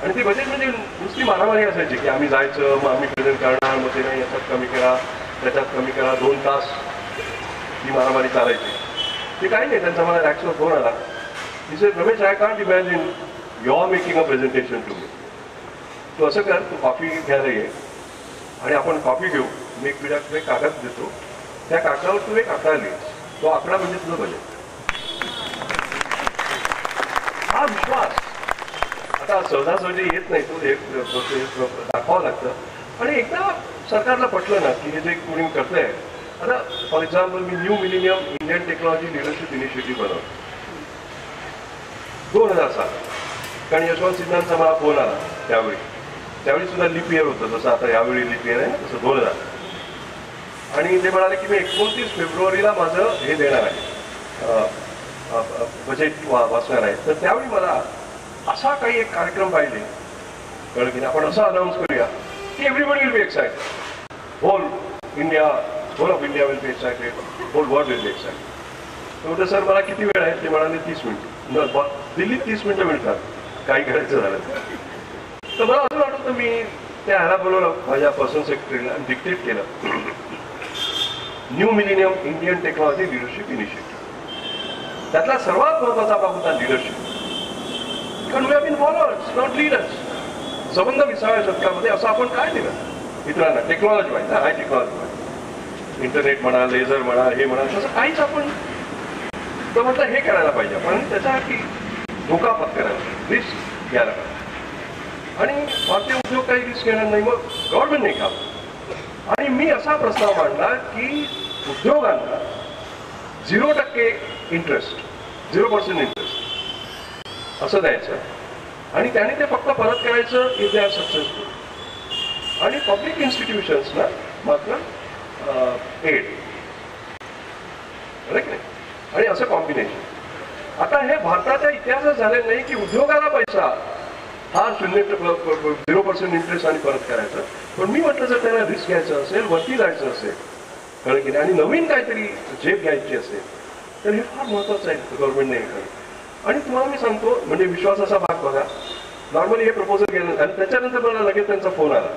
आणि ते बजेट म्हणजे नुसती मारामारी असायची की आम्ही जायचं, मग आम्ही प्रेझेंट करणार, मग ते नाही याच्यात कमी करा त्याच्यात कमी करा, 2 तास ती मारामारी चालायची. ते काही नाही. त्यांचा मला रॅक्सवर फोन आला. He said, Ramesh, I can't imagine you are making a presentation to me. तू असं कर, तू कॉफी घ्यायला ये आणि आपण कॉफी घेऊ. मी एक तुझ्याकडे कागद देतो, त्या कागदावर तू एक आकडा लिहिस. तो आकडा म्हणजे तुझं बजेट. हा विश्वास आता सहजासहजी येत नाही. तो दाखवावं लागतं. आणि एकदा सरकारला पटलं ना की हे जे कोणी करतंय, आता for example me new millennium Indian technology leadership initiative बनवलं 2007. कारण यशवंत सिन्हांचा मला फोन आला त्यावेळी सुद्धा लिप इयर होतं, जसं आता यावेळी लिप इयर आहे ना, तसं 2000. आणि ते म्हणाले की मी 29 फेब्रुवारीला माझं हे देणार आहे, बजेट वाचणार आहे. तर त्यावेळी मला असा काही एक कार्यक्रम पाहिजे, कळलं की आपण असं अनाऊन्स करूया की everybody will be excited. Whole of India will be excited, whole world will be excited. तर म्हटलं सर मला किती वेळ आहे? ते म्हणाले 30 मिनिटं. दिल्लीत 30 मिनिटं मिळतात काही करायचं झालं. तर मला असं वाटतं, मी त्या ह्याला बोलवलं माझ्या पर्सनल सेक्रेटरीला, डिक्टेट केलं new millennium Indian technology leadership initiative. त्यातला सर्वात महत्वाचा भाग होता लिडरशिप. कारण we have been followers, not leaders. संबंध 20व्या शतकामध्ये असं आपण काय दिलं इतरांना? Technology wise, high technology wise, internet म्हणा, लेझर म्हणा, हे म्हणा, तसं काहीच आपण. तर म्हटलं हे करायला पाहिजे, पण त्याच्यासाठी धोका पत्करायला, रिस्क घ्यायला पाहिजे. आणि भारतीय उद्योग काही रिस्क घेणार नाही, मग गव्हर्नमेंट नाही काम. आणि मी असा प्रस्ताव मांडला की उद्योगांना 0% इंटरेस्ट, 0% इंटरेस्ट असं द्यायचं, आणि त्याने ते फक्त परत करायचं इफ दे आर सक्सेसफुल. आणि पब्लिक इन्स्टिट्यूशन्सना मात्र एड, बरं की नाही? आणि असं कॉम्बिनेशन. आता हे भारताच्या इतिहासात झालेलं नाही की उद्योगाला पैसा हा 0% इंटरेस्ट आणि परत करायचं. पण मी म्हटलं जर त्यांना रिस्क घ्यायचं असेल, वरती जायचं असेल, कळलं की नाही, आणि नवीन काहीतरी झेप घ्यायची असेल, तर हे फार महत्वाचं आहे गव्हर्नमेंटने हे करणं. आणि तुम्हाला मी सांगतो, म्हणजे विश्वासाचा भाग बघा, नॉर्मली हे प्रपोजल केलं आणि त्याच्यानंतर मला लगेच त्यांचा फोन आला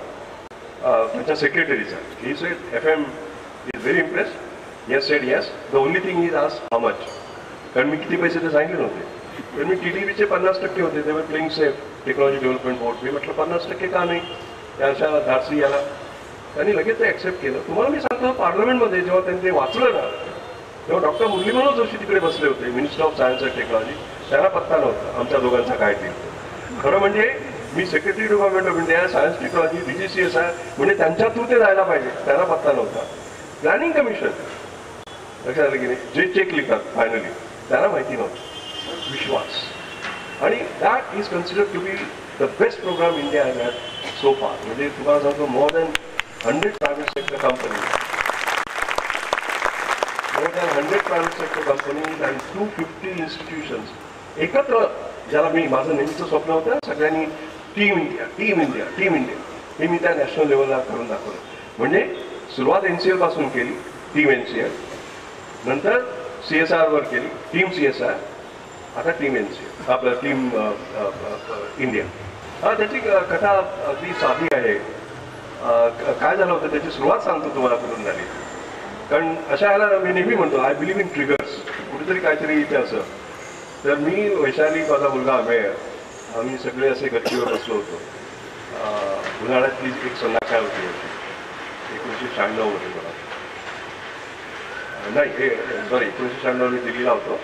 त्यांच्या सेक्रेटरीचा. He said FM is very impressed. Yes said yes, the only thing is आज हाऊ मच. कारण मी किती पैसे ते सांगितले नव्हते. तर मी TDBचे 50% होते, ते playing safe technology development board. मी म्हटलं 50% का नाही, त्या अशा धाडसी याला. त्यांनी लगेच ते ऍक्सेप्ट केलं. तुम्हाला मी सांगतो, पार्लमेंटमध्ये जेव्हा त्यांनी ते वाचलं ना, तेव्हा डॉक्टर मुरली मनोहर जोशी तिकडे बसले होते, minister of science and technology. त्यांना पत्ता नव्हता आमच्या दोघांचा काय ते. खरं म्हणजे मी secretary to government of India, science technology, DGCSR, म्हणजे त्यांच्या थ्रू ते जायला पाहिजे, त्यांना पत्ता नव्हता. प्लॅनिंग कमिशन, लक्षात आलं की नाही, जे चेक लिहितात फायनली, त्यांना माहिती नव्हतं. विश्वास. आणि that is considered to be the best program India has had so far. म्हणजे तुम्हाला सांगतो, more than 100 private sector company, more than 100 private sector companies and 250 institutions एकत्र, ज्याला मी माझं नेहमीचं स्वप्न होतं सगळ्यांनी team India, team India, team India, हे मी त्या नॅशनल लेवलला करून दाखवलं. म्हणजे सुरुवात NCL पासून केली, टीम NCL, नंतर CSR वर केली, टीम CSR, आता टीम NCL, आपलं टीम इंडिया. त्याची कथा अगदी साधी आहे. काय झालं होतं, त्याची सुरुवात सांगतो तुम्हाला कुठून झाली. कारण अशा याला मी नेहमी म्हणतो आय बिलीव्ह इन ट्रिगर्स. कुठेतरी काहीतरी इथे असं. तर मी, वैशाली, माझा मुलगा अमेय, आम्ही सगळे असे गच्चीवर बसलो होतो. उन्हाळ्यातली एक संध्याकाळ होती 1996 मध्ये. मला नाही, सॉरी, 1996 मी दिल्लीला होतो.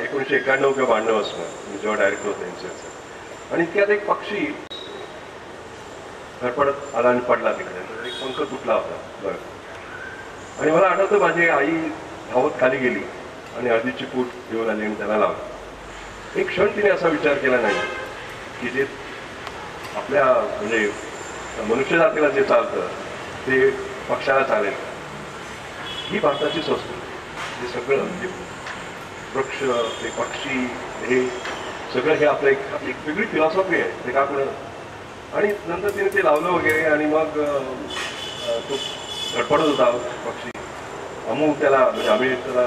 1991 किंवा 92 असणार मी जेव्हा डायरेक्टर होतो एमसीएलचा. आणि इतक्यात एक पक्षी धडपडत आला आणि पडला तिकडे. एक पंख तुटला होता बरं. आणि मला आठवतं माझी आई धावत खाली गेली आणि हळदीची पूट घेऊन आली आणि त्याला लावली. एक क्षण तिने असा विचार केला नाही की जे आपल्या म्हणजे मनुष्य जातीला जे चालतं ते पक्षाला चालेल. ही भारताची संस्कृती. हे सगळं म्हणजे वृक्ष, ते पक्षी, हे सगळं हे आपलं आपली एक वेगळी फिलॉसॉफी आहे. ते का कोण. आणि नंतर तिने ते लावलं वगैरे आणि मग तो धडपडत होता पक्षी. त्याला म्हणजे आम्ही त्याला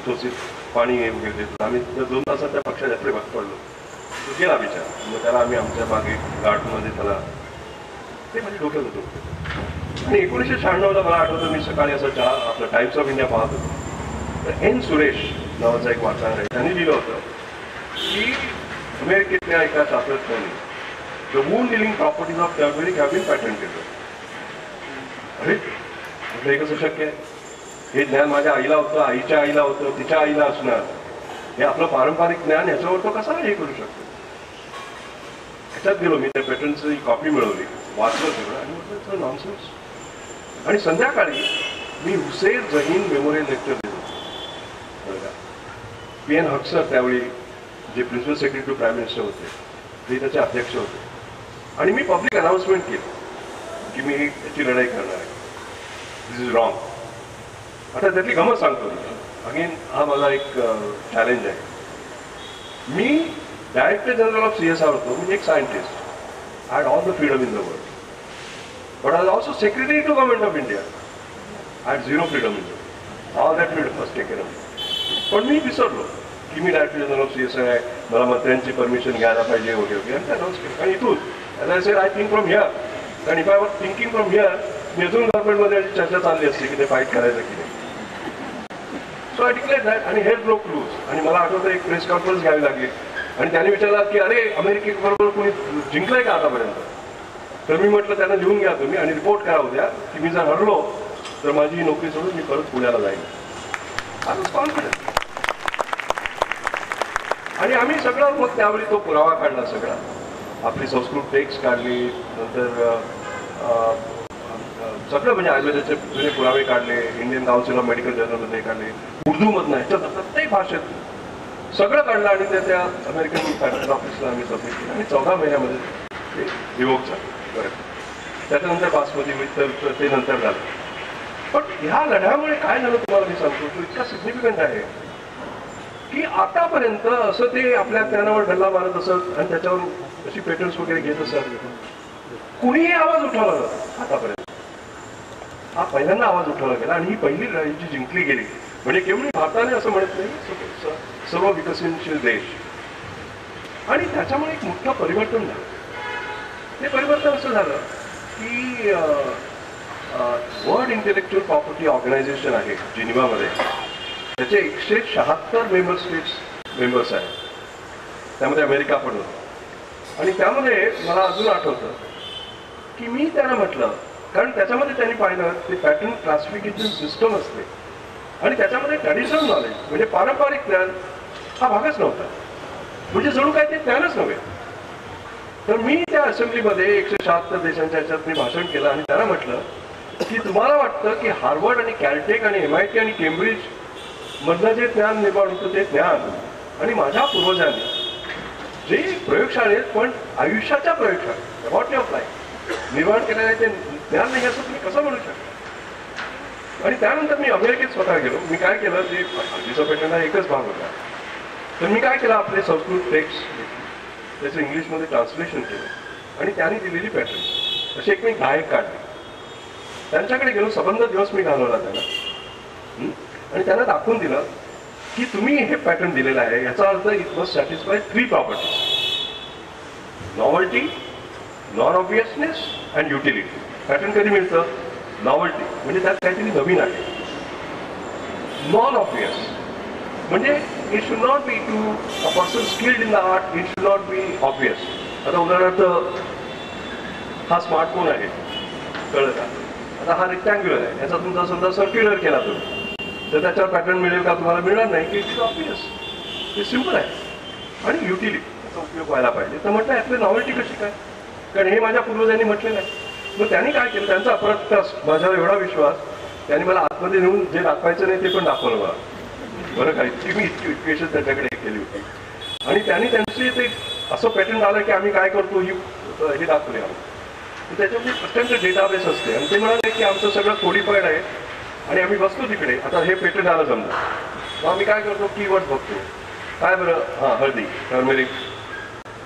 थोडीशी पाणी वगैरे देतो. आम्ही 2 तासात त्या पक्षाच्या पुढे पडलो. तो गेला विचार. मग त्याला आम्ही आमच्या मागे गार्डनमध्ये त्याला ते म्हणजे डोक्यात होतो. आणि 1996ला मला आठवतं मी सकाळी असं आपलं टाइम्स ऑफ इंडिया पाहत होतो. तर एन सुरेश नावाचा एक वाचणार आहे. त्यांनी लिहिलं होतं की अमेरिकेतल्या एका शास्त्रज्ञांनी the wound healing properties of turmeric have been patented. अरे हे कसं शक्य आहे. हे ज्ञान माझ्या आईला होतं, आईच्या आईला होतं, तिच्या आईला असणार. हे आपलं पारंपरिक ज्ञान ह्याच्यावर तो कसा हे करू शकतो. ह्याच्यात गेलो मी. त्या पेटंटची कॉपी मिळवली, वाचलं सगळं आणि म्हटलं नॉनसेन्स. आणि संध्याकाळी मी हुसेन जहीन मेमोरियल लेक्चर देत होतो. PN हक्सर त्यावेळी जे principal secretary to prime minister होते ते त्याचे अध्यक्ष होते. आणि मी पब्लिक अनाउन्समेंट केली की मी याची लढाई करणार आहे. दिस इज रॉंग. आता त्यातली गमत सांगतो. अगेन हा माझा एक चॅलेंज आहे. मी डायरेक्टर जनरल ऑफ CSR होतो. म्हणजे एक scientist. I had all the freedom in the world. But I also secretary to government of India. I had zero freedom in the world. All that freedom was taken away. पण मी विसरलो की मी डायरेक्टर जनरल ऑफ CSR आहे. मला मंत्र्यांची परमिशन घ्यायला पाहिजे वगैरे वगैरे. आणि ते अनाऊन्स केलं. आणि इथून as I said I think from here. कारण if I was thinking from here मी अजून गव्हर्नमेंटमध्ये चर्चा चालली असते की ते फाईट करायचं की नाही. So I declare that. आणि हेड ब्रोक लूज. आणि मला आठवतं एक प्रेस कॉन्फरन्स घ्यावी लागली. आणि त्याने विचारला की अरे अमेरिकेबरोबर कोणी जिंकलंय का आतापर्यंत. तर मी म्हटलं त्यांना लिहून घ्या तुम्ही आणि रिपोर्ट करा उद्या की मी जर हरलो तर माझी नोकरी सोडून मी परत पुण्याला जाईन. I was confident. आणि आम्ही सगळं मग त्यावेळी तो पुरावा काढला सगळा. आपली संस्कृत टेक्स्ट काढली. नंतर सगळं म्हणजे आयुर्वेदाचे जुने पुरावे काढले. इंडियन काउन्सिल ऑफ मेडिकल जर्नलमध्ये काढले. उर्दूमधनं ह्याच्यात प्रत्येक भाषेत सगळं काढलं. आणि त्या अमेरिकन पॅटंट ऑफिसला आम्ही सबमिट केलं. आणि 14 महिन्यामध्ये ते रिवोक झालं. बरं. त्याच्यानंतर बासमती तर ते नंतर झालं. पण ह्या लढ्यामुळे काय झालं तुम्हाला मी सांगतो. तो इतका सिग्निफिकंट आहे की आतापर्यंत असं ते आपल्या ज्ञानावर डल्ला मारत असत आणि त्याच्यावर अशी पेटंट्स वगैरे घेत असत. कुणीही आवाज उठवला जातो आतापर्यंत. हा पहिल्यांदा आवाज उठवला गेला. आणि ही पहिली लढाई जी जिंकली गेली. म्हणजे केवळ भारताने असं म्हणत नाही, सर्व विकसनशील देश. आणि त्याच्यामुळे एक मोठं परिवर्तन झालं. ते परिवर्तन असं झालं की वर्ल्ड इंटेलेक्च्युअल प्रॉपर्टी ऑर्गनायझेशन आहे जिनिव्हामध्ये. त्याचे 176 मेंबर स्टेट्स मेंबर्स आहेत. त्यामध्ये अमेरिका पण होतं. आणि त्यामध्ये मला अजून आठवतं की मी त्यांना म्हटलं, कारण त्याच्यामध्ये त्यांनी पाहिलं ते पॅटर्न क्लासिफिकेशन सिस्टम असते आणि त्याच्यामध्ये ट्रॅडिशनल नॉलेज म्हणजे पारंपरिक ज्ञान हा भागच नव्हता. म्हणजे जणू काय ते ज्ञानच नव्हे. तर मी त्या असेंब्लीमध्ये 176 देशांच्या ह्याच्यात मी भाषण केलं आणि त्यांना म्हटलं की तुम्हाला वाटतं की हार्वर्ड आणि कॅलटेक आणि MIT आणि केम्ब्रिज मधलं जे ज्ञान निर्माण होतं ते ज्ञान आणि माझ्या पूर्वजांनी जे प्रयोगशाळेत पण आयुष्याच्या प्रयोगशाळेत लॅबॉरेटरी ऑफ लाईफ निर्माण केलेलं ते ज्ञान नाही असं तुम्ही कसं म्हणू शकता. आणि त्यानंतर मी अमेरिकेत स्वतः गेलो. मी काय केलं ते हल्लीचा पेटंट हा एकच भाग होता. तर मी काय केलं आपले संस्कृत टेक्स्ट त्याचं इंग्लिशमध्ये ट्रान्सलेशन केलं आणि त्यांनी दिलेली पॅटर्न असे एक मी गायक काढले. त्यांच्याकडे गेलो. सबंध दिवस मी घालवला त्यांना आणि त्यांना दाखवून दिलं की तुम्ही हे पॅटर्न दिलेलं आहे याचा अर्थ it must satisfy 3 properties: novelty, non obviousness and utility. Patent कधी मिळतं? नॉव्हल्टी म्हणजे त्यात काहीतरी नवीन आहे. Non obvious. म्हणजे it should not be to a person skilled in the art, it should not be obvious. आता उदाहरणार्थ हा स्मार्टफोन आहे, कळलं का? आता हा रेक्टँग्युलर आहे, याचा तुमचा समजा सर्क्युलर केला तुम्ही, तर त्याच्यावर पॅटर्न मिळेल का? तुम्हाला मिळणार नाही. की इट इज ऑब्वियस. हे सिम्पल आहे आणि युटिलिटी याचा उपयोग व्हायला पाहिजे. तर म्हटलं यातली नॉवेल्टी कशी काय? कारण हे माझ्या पूर्वजांनी म्हटलेलं आहे. मग त्यांनी काय केलं, त्यांचा अप्रत्यक्ष माझ्यावर एवढा विश्वास, त्यांनी मला आतमध्ये नेऊन जे दाखवायचं नाही ते पण दाखवलं मला. बरं काय, की मी इतकी पेशन्स त्याच्याकडे केली होती. आणि त्यांनी त्यांचे ते असं पॅटर्न आलं की आम्ही काय करतो हे दाखवले आम्ही. त्याच्यामध्ये प्रचंड डेटाबेस असते आणि ते म्हणाले की आमचं सगळं कोडिफाईड आहे आणि आम्ही बसतो तिकडे. आता हे पेटंट आलं समजा, मग आम्ही काय करतो, कीवर्ड बघतो. काय बरं, हां हळदी, टर्मेरिक,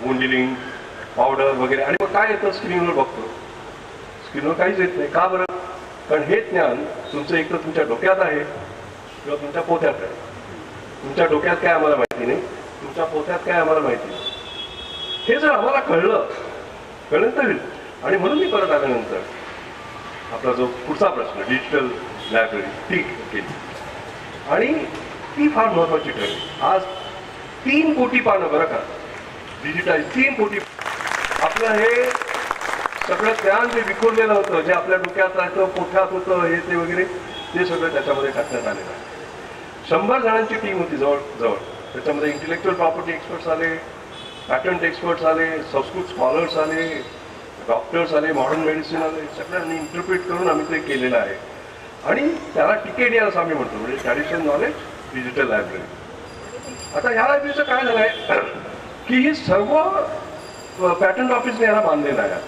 मुंडिलिंग पावडर वगैरे. आणि मग काय येतं स्क्रीनवर बघतो, स्क्रीनवर काहीच येत नाही. का बरं? कारण हे ज्ञान तुमचं एकतर तुमच्या डोक्यात आहे किंवा तुमच्या पोत्यात आहे. तुमच्या डोक्यात काय आम्हाला माहिती नाही, तुमच्या पोत्यात काय आम्हाला माहिती नाही. हे जर आम्हाला कळलं तर. आणि म्हणून मी परत आल्यानंतर आपला जो पुढचा प्रश्न, डिजिटल लायब्ररी ती केली आणि ती फार महत्वाची ठरली. आज 3 कोटी पानं, बरं का, डिजिटाईज 3 कोटी. आपलं हे सगळं ज्ञान जे विखुरलेलं होतं, जे आपल्या डोक्यात राहतं, पोठात होतं, हे ते वगैरे, ते सगळं त्याच्यामध्ये टाकण्यात आलेलं आहे. 100 जणांची टीम होती जवळ. त्याच्यामध्ये इंटेलेक्च्युअल प्रॉपर्टी एक्सपर्ट्स आले, पॅटंट एक्सपर्ट्स आले, संस्कृत स्कॉलर्स आले, डॉक्टर्स आले, मॉडर्न मेडिसिन आले. सगळ्यांनी इंटरप्रिट करून आम्ही ते केलेलं आहे. आणि त्याला TKD असं आम्ही म्हणतो, म्हणजे ट्रॅडिशनल नॉलेज डिजिटल लायब्ररी. आता ह्या लायब्ररीचं काय झालंय की ही सर्व पॅटंट ऑफिसने याला बांधलेलं आहे.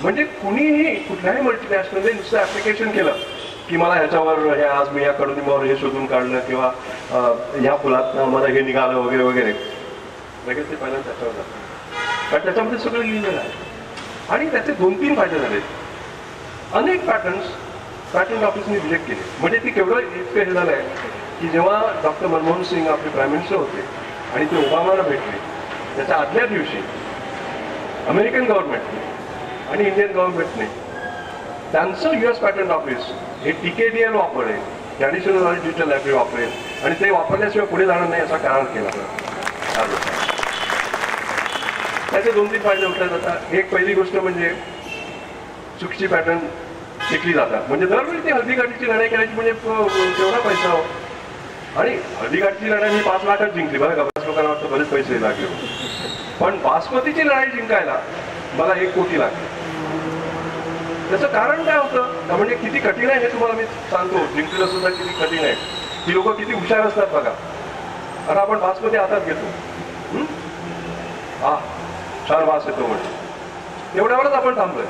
म्हणजे कुणीही कुठल्याही मल्टीनॅशनलने नुसतं ऍप्लिकेशन केलं की मला ह्याच्यावर हे, आज मी या कडुनिंबावर हे शोधून काढलं किंवा ह्या फुलात मला हे निघालं वगैरे वगैरे, लगेच ते पहिल्यांदा त्याच्यावर जातं. कारण त्याच्यामध्ये सगळं लिहिलेलं आहे. आणि त्याचे 2-3 फायदे झाले. अनेक पॅटंट ऑफिसने रिजेक्ट केले. म्हणजे ती केवढं इतकं हे झालं आहे की जेव्हा डॉक्टर मनमोहन सिंग आपले प्राईम मिनिस्टर होते आणि ते ओबामाला भेटले, त्याच्या आदल्या दिवशी अमेरिकन गव्हर्नमेंटने आणि इंडियन गव्हर्नमेंटने त्यांचं US पॅटंट ऑफिस हे TKDL वापरेल, ट्रॅडिशनल नॉलेज डिजिटल लायब्ररी वापरेल आणि ते वापरल्याशिवाय पुढे जाणार नाही असा करार केला. त्याचे 2-3 फायदे होतात. आता एक पहिली गोष्ट म्हणजे चुकीची पॅटर्न शिकली जातात. म्हणजे दरवेळी ती हळदीघाटीची लढाई करायची म्हणजे तेवढा पैसा हो. आणि हळदीघाटीची लढाई मी 5 लाखच जिंकली, बरं का. बऱ्याच लोकांना वाटतं बरेच पैसे लागले, पण बासमतीची लढाई जिंकायला मला 1 कोटी लागले. त्याचं कारण काय होतं, म्हणजे किती कठीण आहे हे तुम्हाला मी सांगतो. जिंकलेलं सुद्धा किती कठीण आहे. ती लोक किती हुशार असतात बघा. आता आपण बासमती हातात घेतो, छान वास येतो, म्हणजे एवढ्यावरच आपण थांबलोय.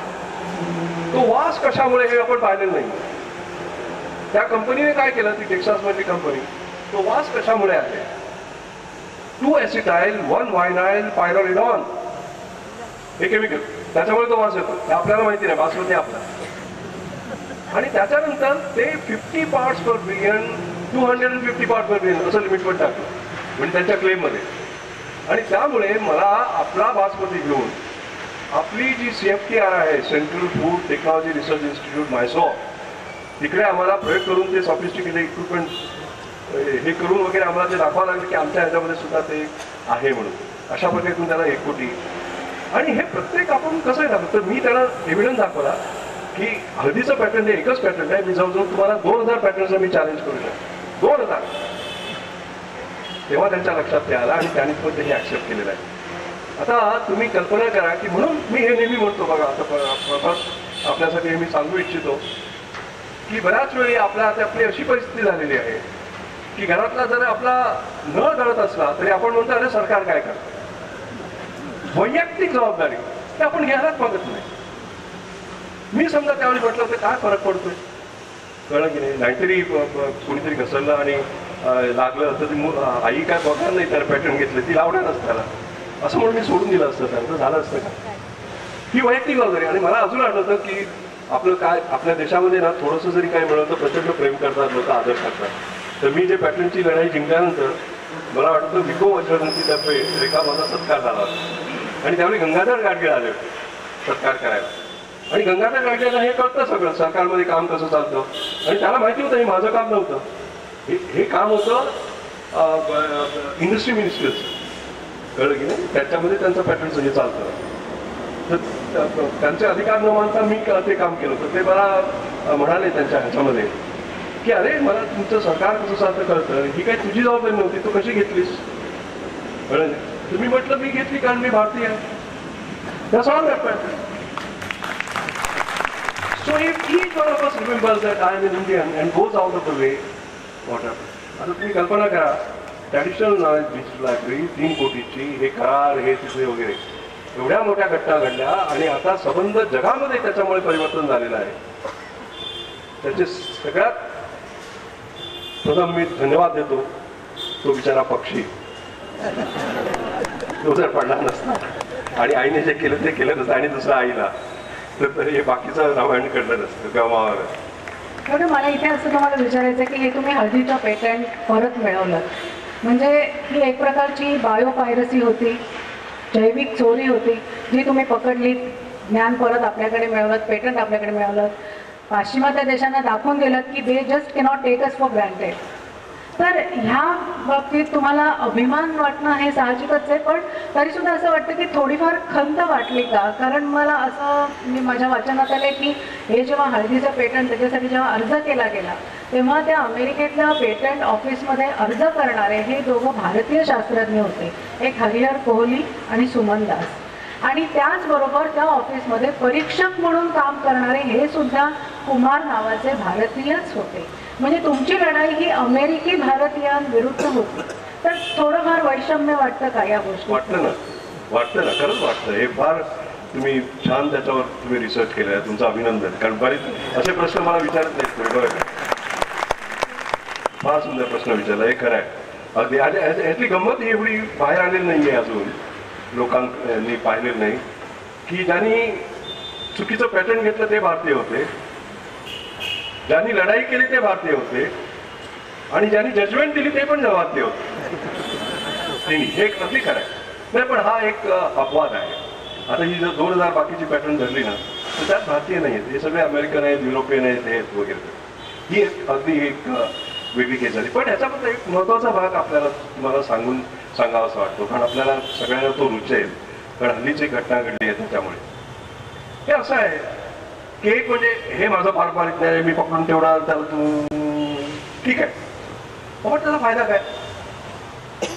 तो वास कशामुळे हे आपण पाहिलेलं नाही. त्या कंपनीने काय केलं, ती टेक्सास मधली कंपनी, तो वास कशामुळे आहे, 2-एसिटाइल 1-वायनाइल पायरोलिडॉन हे केमिकल, त्याच्यामुळे तो वास येतो. आपल्याला माहिती नाही, बासमती आपला. आणि त्याच्यानंतर ते 50 पार्ट्स पर बिलियन 250 पार्ट पर बिलियन असं लिमिटवर टाकलं, म्हणजे त्यांच्या क्लेममध्ये. आणि त्यामुळे मला आपला बासमती घेऊन आपली जी CFTR आहे, central food technology research institute MISO, तिकडे आम्हाला प्रयोग करून ते सॉफिस्टिकेटेड इक्विपमेंट हे करून वगैरे आम्हाला ते दाखवावं लागलं की आमच्या ह्याच्यामध्ये सुद्धा ते आहे म्हणून. अशा प्रकारे त्याला 1 कोटी. आणि हे प्रत्येक आपण कसं आहे ना, तर मी त्याला एव्हिडन्स दाखवला की हळदीचं पॅटर्न हे एकच पॅटर्न आहे. मी जवळजवळ तुम्हाला 2000 पॅटर्नचं मी चॅलेंज करू शकतो, 2000. तेव्हा त्यांच्या लक्षात ते आलं आणि त्यांनी पण ते ऍक्सेप्ट केलेलं आहे. आता तुम्ही कल्पना करा की, म्हणून मी हे नेहमी म्हणतो बघा, आता आपल्यासाठी हे मी सांगू इच्छितो की बऱ्याच वेळी आपली अशी परिस्थिती झालेली आहे की घरातला जर आपला न जळत असला तरी आपण म्हणतो अरे सरकार काय करतं. वैयक्तिक जबाबदारी ते आपण घ्यायलाच मागत नाही. मी समजा त्यावेळी म्हटलं तर काय फरक पडतोय, कळलं की नाही. नाहीतरी कोणीतरी घसरलं आणि लागलं तर ती आई काय बघणार नाही, तर पॅटर्न घेतलं ती लावणारच त्याला, असं म्हणून मी सोडून दिलं असतं, त्यांचं झालं असतं का. ही वैयक्तिक जबाबदारी. आणि मला अजून आठवतं की आपलं काय, आपल्या देशामध्ये ना थोडंसं जरी काय मिळलं तर प्रचंड प्रेम करतात लोक, आदर करतात. तर मी जे पॅटर्नची लढाई जिंकल्यानंतर मला वाटतं विको वज्रदंतीतर्फे रेखा माझा सत्कार झाला आणि त्यावेळी गंगाधर गाडगीळ आले होते सत्कार करायला. आणि गंगाधर गाडगीळला हे कळतं सगळं, सरकारमध्ये काम कसं चालतं. आणि त्याला माहिती होतं हे माझं काम नव्हतं, हे काम होतं इंडस्ट्री मिनिस्ट्रीचं, कळलं की नाही. त्याच्यामध्ये त्यांचं पॅटर्न सगळे चालतं. तर त्यांचे अधिकार न मानता मी ते काम केलं होतं. ते मला म्हणाले त्यांच्या ह्याच्यामध्ये की अरे मला तुमचं सरकार कसं चालतं कळतं, ही काही तुझी जबाबदारी नव्हती, तू कशी घेतलीस. कळलं. तुम्ही म्हटलं मी घेतली कारण मी भारतीय आहे. That's all that matters. So if each one of us remembers that I am an Indian and goes out of the way, whatever. आता तुम्ही कल्पना करा, ट्रॅडिशनल नॉलेज डिजिटल लायब्ररी 3 कोटीची, हे करार हे तिथे वगैरे एवढ्या मोठ्या घटना घडल्या आणि आता संबंध जगामध्ये त्याच्यामुळे परिवर्तन झालेलं आहे. त्याचे सगळ्यात प्रथम मी धन्यवाद देतो तो बिचारा पक्षी, तो जर पडला नसता आणि आईने जे केलं ते केलं नसतं आणि दुसऱ्या आईला, तर हे बाकीचं रामायण घडलं नसतं गमावर. बरं, मला इथे असं तुम्हाला विचारायचं आहे की हे तुम्ही हळदीचं पेटंट परत मिळवलं, म्हणजे ही एक प्रकारची बायो पायरसी होती, जैविक चोरी होती, जी तुम्ही पकडली, ज्ञान परत आपल्याकडे मिळवलं, पेटंट आपल्याकडे मिळवलं, पाश्चिमात्य देशांना दाखवून दिलं की they just cannot take us for granted. तर ह्या बाबतीत तुम्हाला अभिमान वाटणं हे साहजिकच आहे, पण तरीसुद्धा असं वाटतं की थोडीफार खंत वाटली का? कारण मला असं मी माझ्या वाचनात आले की हे जेव्हा हळदीचं पेटंट त्याच्यासाठी जेव्हा अर्ज केला गेला तेव्हा त्या अमेरिकेतल्या पेटंट ऑफिसमध्ये अर्ज करणारे हे दोघं भारतीय शास्त्रज्ञ होते, एक हरिहर कोहली आणि सुमन दास, आणि त्याचबरोबर त्या ऑफिसमध्ये परीक्षक म्हणून काम करणारे हे सुद्धा कुमार नावाचे भारतीयच होते. म्हणजे तुमची लढाई ही अमेरिकी भारतीयांविरुद्ध होती. तर थोडंफार वैषम्य वाटतं का या गोष्टी? वाटतं ना, खरंच वाटतं. हे फार तुम्ही छान त्याच्यावर तुम्ही रिसर्च केलं, तुमचं अभिनंदन. कारण बरेच असे प्रश्न मला विचारत नाहीत तुम्ही, बरं. फार सुंदर प्रश्न विचारला, हे खरं आहे अगदी. आणि यातली गंमत ही एवढी बाहेर आलेली नाही आहे अजून, लोकांनी पाहिलेलं नाही की ज्यांनी चुकीचं पॅटर्न घेतलं ते भारतीय होते, ज्यांनी लढाई केली ते भारतीय होते, आणि ज्यांनी जजमेंट दिली ते पण भारतीय होते. हे अगदी खरं आहे. नाही, पण हा एक अपवाद आहे. आता ही जर 2000 बाकीची पॅटर्न धरली ना तर त्यात भारतीय नाही आहेत, हे सगळे अमेरिकन आहेत, युरोपियन आहेत, हे वगैरे. ही अगदी एक वेगळी केस झाली. पण ह्याच्याबद्दल एक महत्वाचा भाग आपल्याला तुम्हाला सांगावा असं वाटतो, कारण आपल्याला सगळ्यांना तो रुचेल, कारण हल्लीची घटना घडली आहे त्याच्यामुळे. हे असं आहे की एक म्हणजे हे माझं पारंपरिक नाही, मी पकडून तेवढा त्याला ठीक आहे, पण त्याचा फायदा काय?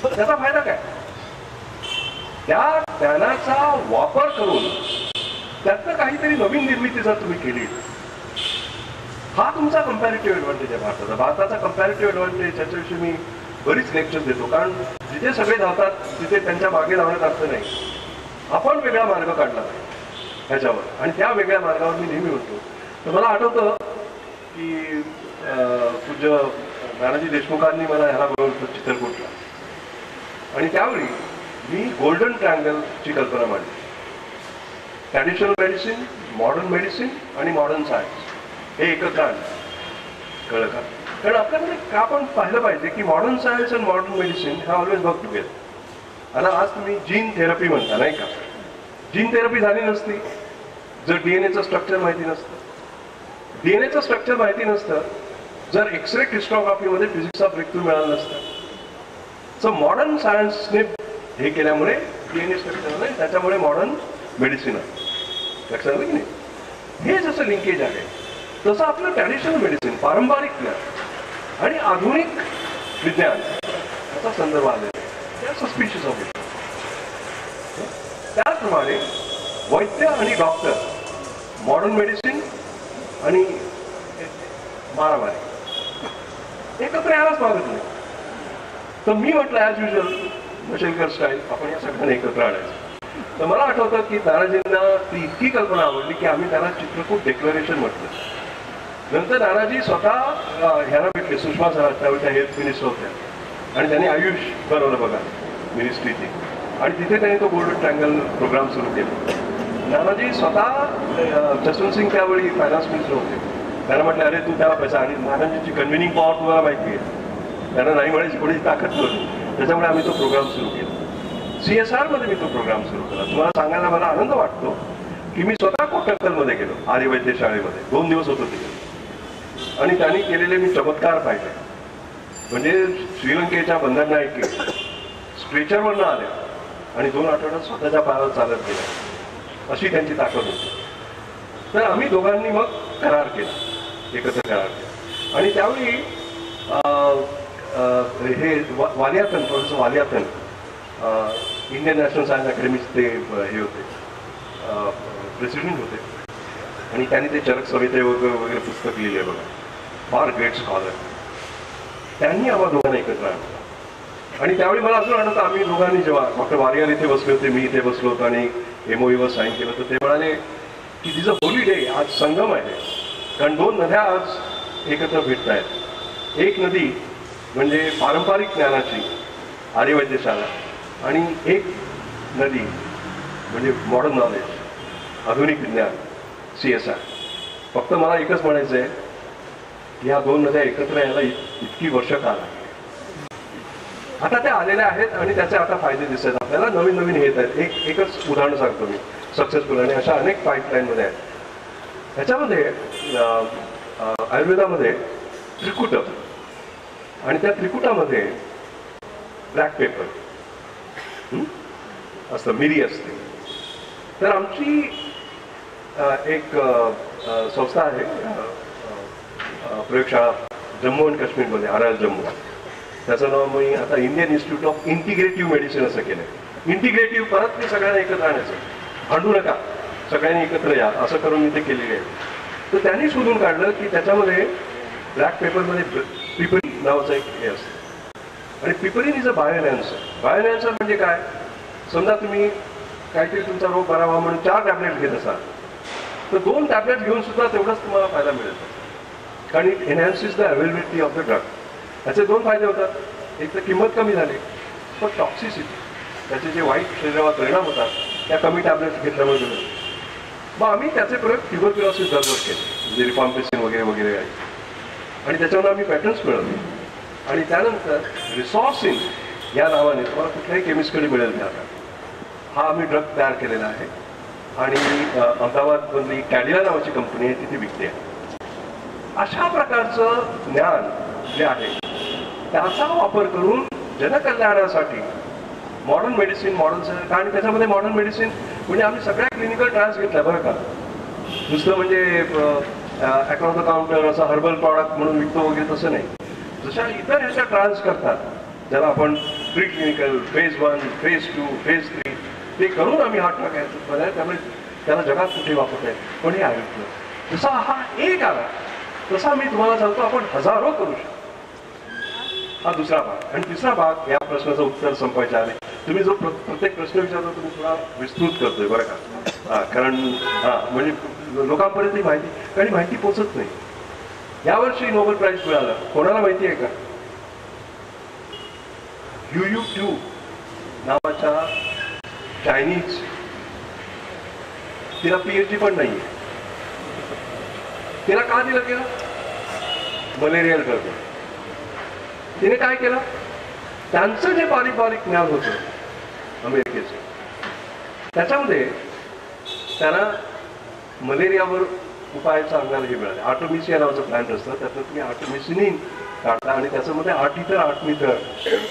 त्याचा फायदा काय? त्या ज्ञानाचा वापर करून त्यातनं काहीतरी नवीन निर्मिती जर तुम्ही केली, हा तुमचा कम्पॅरेटिव्ह ऍडव्हान्टेज आहे भारताचा. भारताचा कम्पॅरेटिव्ह ऍडव्हान्टेज त्याच्याविषयी मी बरीच लेक्चर्स देतो, कारण जिथे सगळे धावतात तिथे त्यांच्या मागे धावण्यात अर्थ नाही. आपण वेगळा मार्ग काढला ह्याच्यावर, आणि त्या वेगळ्या मार्गावर मी नेहमी होतो. तर मला आठवतं की पूज्य नानाजी देशमुखांनी मला ह्याला बोलवलं होतं चित्रकूटला, आणि त्यावेळी मी गोल्डन ट्रायंगलची कल्पना मांडली. ट्रॅडिशनल मेडिसिन, मॉडर्न मेडिसिन आणि मॉडर्न सायन्स हे एकत्र आणलं. कळलं का? कारण आपल्याकडे का आपण पाहिलं पाहिजे की modern science and modern medicine हा ऑलवेज वर्क टुगेदर. आता आज तुम्ही जीन थेरपी म्हणता नाही का? जीन थेरपी झाली नसती जर डीएनएचं स्ट्रक्चर माहिती नसतं. डीएनएचं स्ट्रक्चर माहिती नसतं जर एक्सरे क्रिस्टोग्राफीमध्ये फिजिक्सचा ब्रेकथ्रू मिळाला नसता. सो मॉडर्न सायन्सने हे केल्यामुळे डीएनए स्ट्रक्चर नाही, त्याच्यामुळे मॉडर्न मेडिसिन आहे. लक्षात आलं की नाही? हे जसं लिंकेज आहे तसं आपलं ट्रॅडिशनल मेडिसिन, पारंपरिक ज्ञान आणि आधुनिक विज्ञान याचा संदर्भ आलेला आहे. त्या सस्पिशियस ऑफ इट. त्याचप्रमाणे वैद्य आणि डॉक्टर, मॉडर्न मेडिसिन आणि मारामारी एकत्र यायलाच मागत नाही. तर मी म्हटलं ॲज युजल मशेलकर स्टाईल आपण या सगळ्यांना एकत्र आणायचं. तर मला आठवतं की नानाजींना ती इतकी कल्पना आवडली की आम्ही त्याला चित्रकूट डिक्लेरेशन म्हटलं. नंतर नानाजी स्वतः ह्याला भेटले, सुषमा स्वराज त्यावेळी त्या हेल्थ मिनिस्टर होत्या, आणि त्यांनी आयुष बनवलं बघा मिनिस्ट्रीची, आणि तिथे त्यांनी तो गोल्डन ट्रायंगल प्रोग्राम सुरू केला. नानाजी स्वतः जसवंत सिंग त्यावेळी फायनान्स मिनिस्टर होते, त्यांना म्हटलं अरे तू त्याला पैसा, आणि नानाजींची कन्व्हिनिंग पॉवर तुम्हाला माहिती आहे, त्यांना नाही म्हणायची कोणीची ताकद नव्हती. त्याच्यामुळे आम्ही तो प्रोग्राम सुरू केला. CSR मध्ये मी तो प्रोग्राम सुरू केला. तुम्हाला सांगायला मला आनंद वाटतो की मी स्वतः कोटकलमध्ये गेलो, आर्यवैद्य शाळेमध्ये 2 दिवस होतो तिथे, आणि त्यांनी केलेले मी चमत्कार पाहिले. म्हणजे श्रीलंकेच्या बंदरनायके स्ट्रेचरवरनं आल्या आणि 2 आठवड्यात स्वतःच्या पायावर चालत गेल्या, अशी त्यांची ताकद होती. तर आम्ही दोघांनी मग करार केला, एकत्र करार केला. आणि त्यावेळी हे वालियातन, प्रोफेसर वालियातन इंडियन नॅशनल सायन्स अकॅडमीचे ते हे होते, प्रेसिडेंट होते. आणि त्यांनी ते चरक सविते वगैरे पुस्तक लिहिले बघा, फार ग्रेट स्कॉलर. त्यांनी आम्हा दोघांना एकत्र आणलं. आणि त्यावेळी मला असं वाटतं, आम्ही दोघांनी जेव्हा डॉक्टर वारियर इथे बसले होते, मी इथे बसलो होतो आणि MOU साईन केलं, तर ते म्हणाले की दिस अ होली डे, आज संगम आहे. कारण 2 नद्या आज एकत्र भेटत आहेत. एक नदी म्हणजे पारंपरिक ज्ञानाची आर्यवैद्यशाला, आणि एक नदी म्हणजे मॉडर्न नॉलेज, आधुनिक विज्ञान, CSR. फक्त मला एकच म्हणायचं आहे, या 2 नद्या एकत्र यायला इतकी वर्ष का लागली. आता त्या आलेल्या आहेत आणि त्याचे आता फायदे दिसत आहेत आपल्याला, नवीन नवीन येत आहेत. एकच उदाहरण सांगतो मी, सक्सेसफुल, आणि अशा अनेक पाईपलाईनमध्ये आहेत. ह्याच्यामध्ये आयुर्वेदामध्ये त्रिकुट, आणि त्या त्रिकुटामध्ये ब्लॅक पेपर असतं, मिरी असते. तर आमची एक संस्था आहे, प्रयोगशाळा जम्मू आणि काश्मीरमध्ये, RR जम्मू. त्याचं नाव मी आता Indian institute of integrative medicine असं केलं आहे. इंटिग्रेटिव्ह, परत मी सगळ्यांना एकत्र आणायचं, भांडू नका, सगळ्यांनी एकत्र या, असं करून मी ते केलेले आहे. तर त्यांनी शोधून काढलं की त्याच्यामध्ये ब्लॅक पेपरमध्ये पिपरी नावाचं एक हे असतं, आणि पिपरीन इज अ बायोएन्हॅन्सर. बायोएन्हॅन्सर म्हणजे काय, समजा तुम्ही काहीतरी तुमचा रोग बरा व्हावा म्हणून 4 टॅबलेट घेत असाल, तर 2 टॅबलेट घेऊन सुद्धा तेवढाच तुम्हाला फायदा मिळेल, कारण it enhances the availability of the drug. त्याचे 2 फायदे होतात, एक तर किंमत कमी झाली, पण टॉक्सिसिटी, त्याचे जे वाईट शरीरावर परिणाम होतात त्या कमी टॅबलेट्स घेतल्यामुळे मिळतात. मग आम्ही त्याचे प्रयोग ट्युबरक्युलोसिस ड्रगवर केले, म्हणजे रिफॉर्मपेसिन वगैरे वगैरे आहे, आणि त्याच्यावर आम्ही पॅटर्न्स मिळवले. आणि त्यानंतर रिसॉर्सिन या नावाने तुम्हाला कुठल्याही केमिस्टकडे मिळेल नाही आता, हा आम्ही ड्रग तयार केलेला आहे. आणि अहमदाबादमधली कॅडिला नावाची कंपनी आहे, तिथे विकते आहे. अशा प्रकारचं ज्ञान जे आहे त्याचा वापर करून जनकल्याणासाठी मॉडर्न मेडिसिन, मॉडर्न, आणि त्याच्यामध्ये मॉडर्न मेडिसिन म्हणजे आम्ही सगळ्या क्लिनिकल ट्रायल्स घेतल्या बरं का. नुसतं म्हणजे अक्रॉस द काउंटर असं हर्बल प्रॉडक्ट म्हणून विकतो वगैरे तसं नाही. जशा इतर ह्याच्या ट्रायल्स करतात, ज्याला आपण pre clinical, phase 1, phase 2, phase 3, ते करून आम्ही हा टाकायचं. त्यामुळे त्याला जगात कुठे वापरत आहे, पण हे ऐकलं. जसा हा एक आला तसा मी तुम्हाला सांगतो, आपण हजारो करू शकतो. हा दुसरा भाग. आणि तिसरा भाग, या प्रश्नाचं उत्तर संपायच्या आले, तुम्ही जो प्रत्येक प्रश्न विचारतो तुम्ही थोडा विस्तृत करतोय बरं का. कारण म्हणजे लोकांपर्यंत ही माहिती, कारण माहिती पोचत नाही. यावर्षी नोबेल प्राइज मिळालं, कोणाला माहिती आहे का? युयू ट्यू नावाच्या चायनीज, तिला PhD पण नाहीये. तिला का दिलं गेलं? Malarial drug. तिने काय केलं, त्यांचं जे बारीक बारीक ज्ञान होतं अमेरिकेचं, त्याच्यामध्ये त्यांना मलेरियावर उपायाचं अंगाला हे मिळाले. आर्टेमिसिया नावाचं प्लांट असतं, त्यातनं तुम्ही आर्टेमिसिनिन काढता आणि त्याच्यामध्ये 8 इतर 8 मितर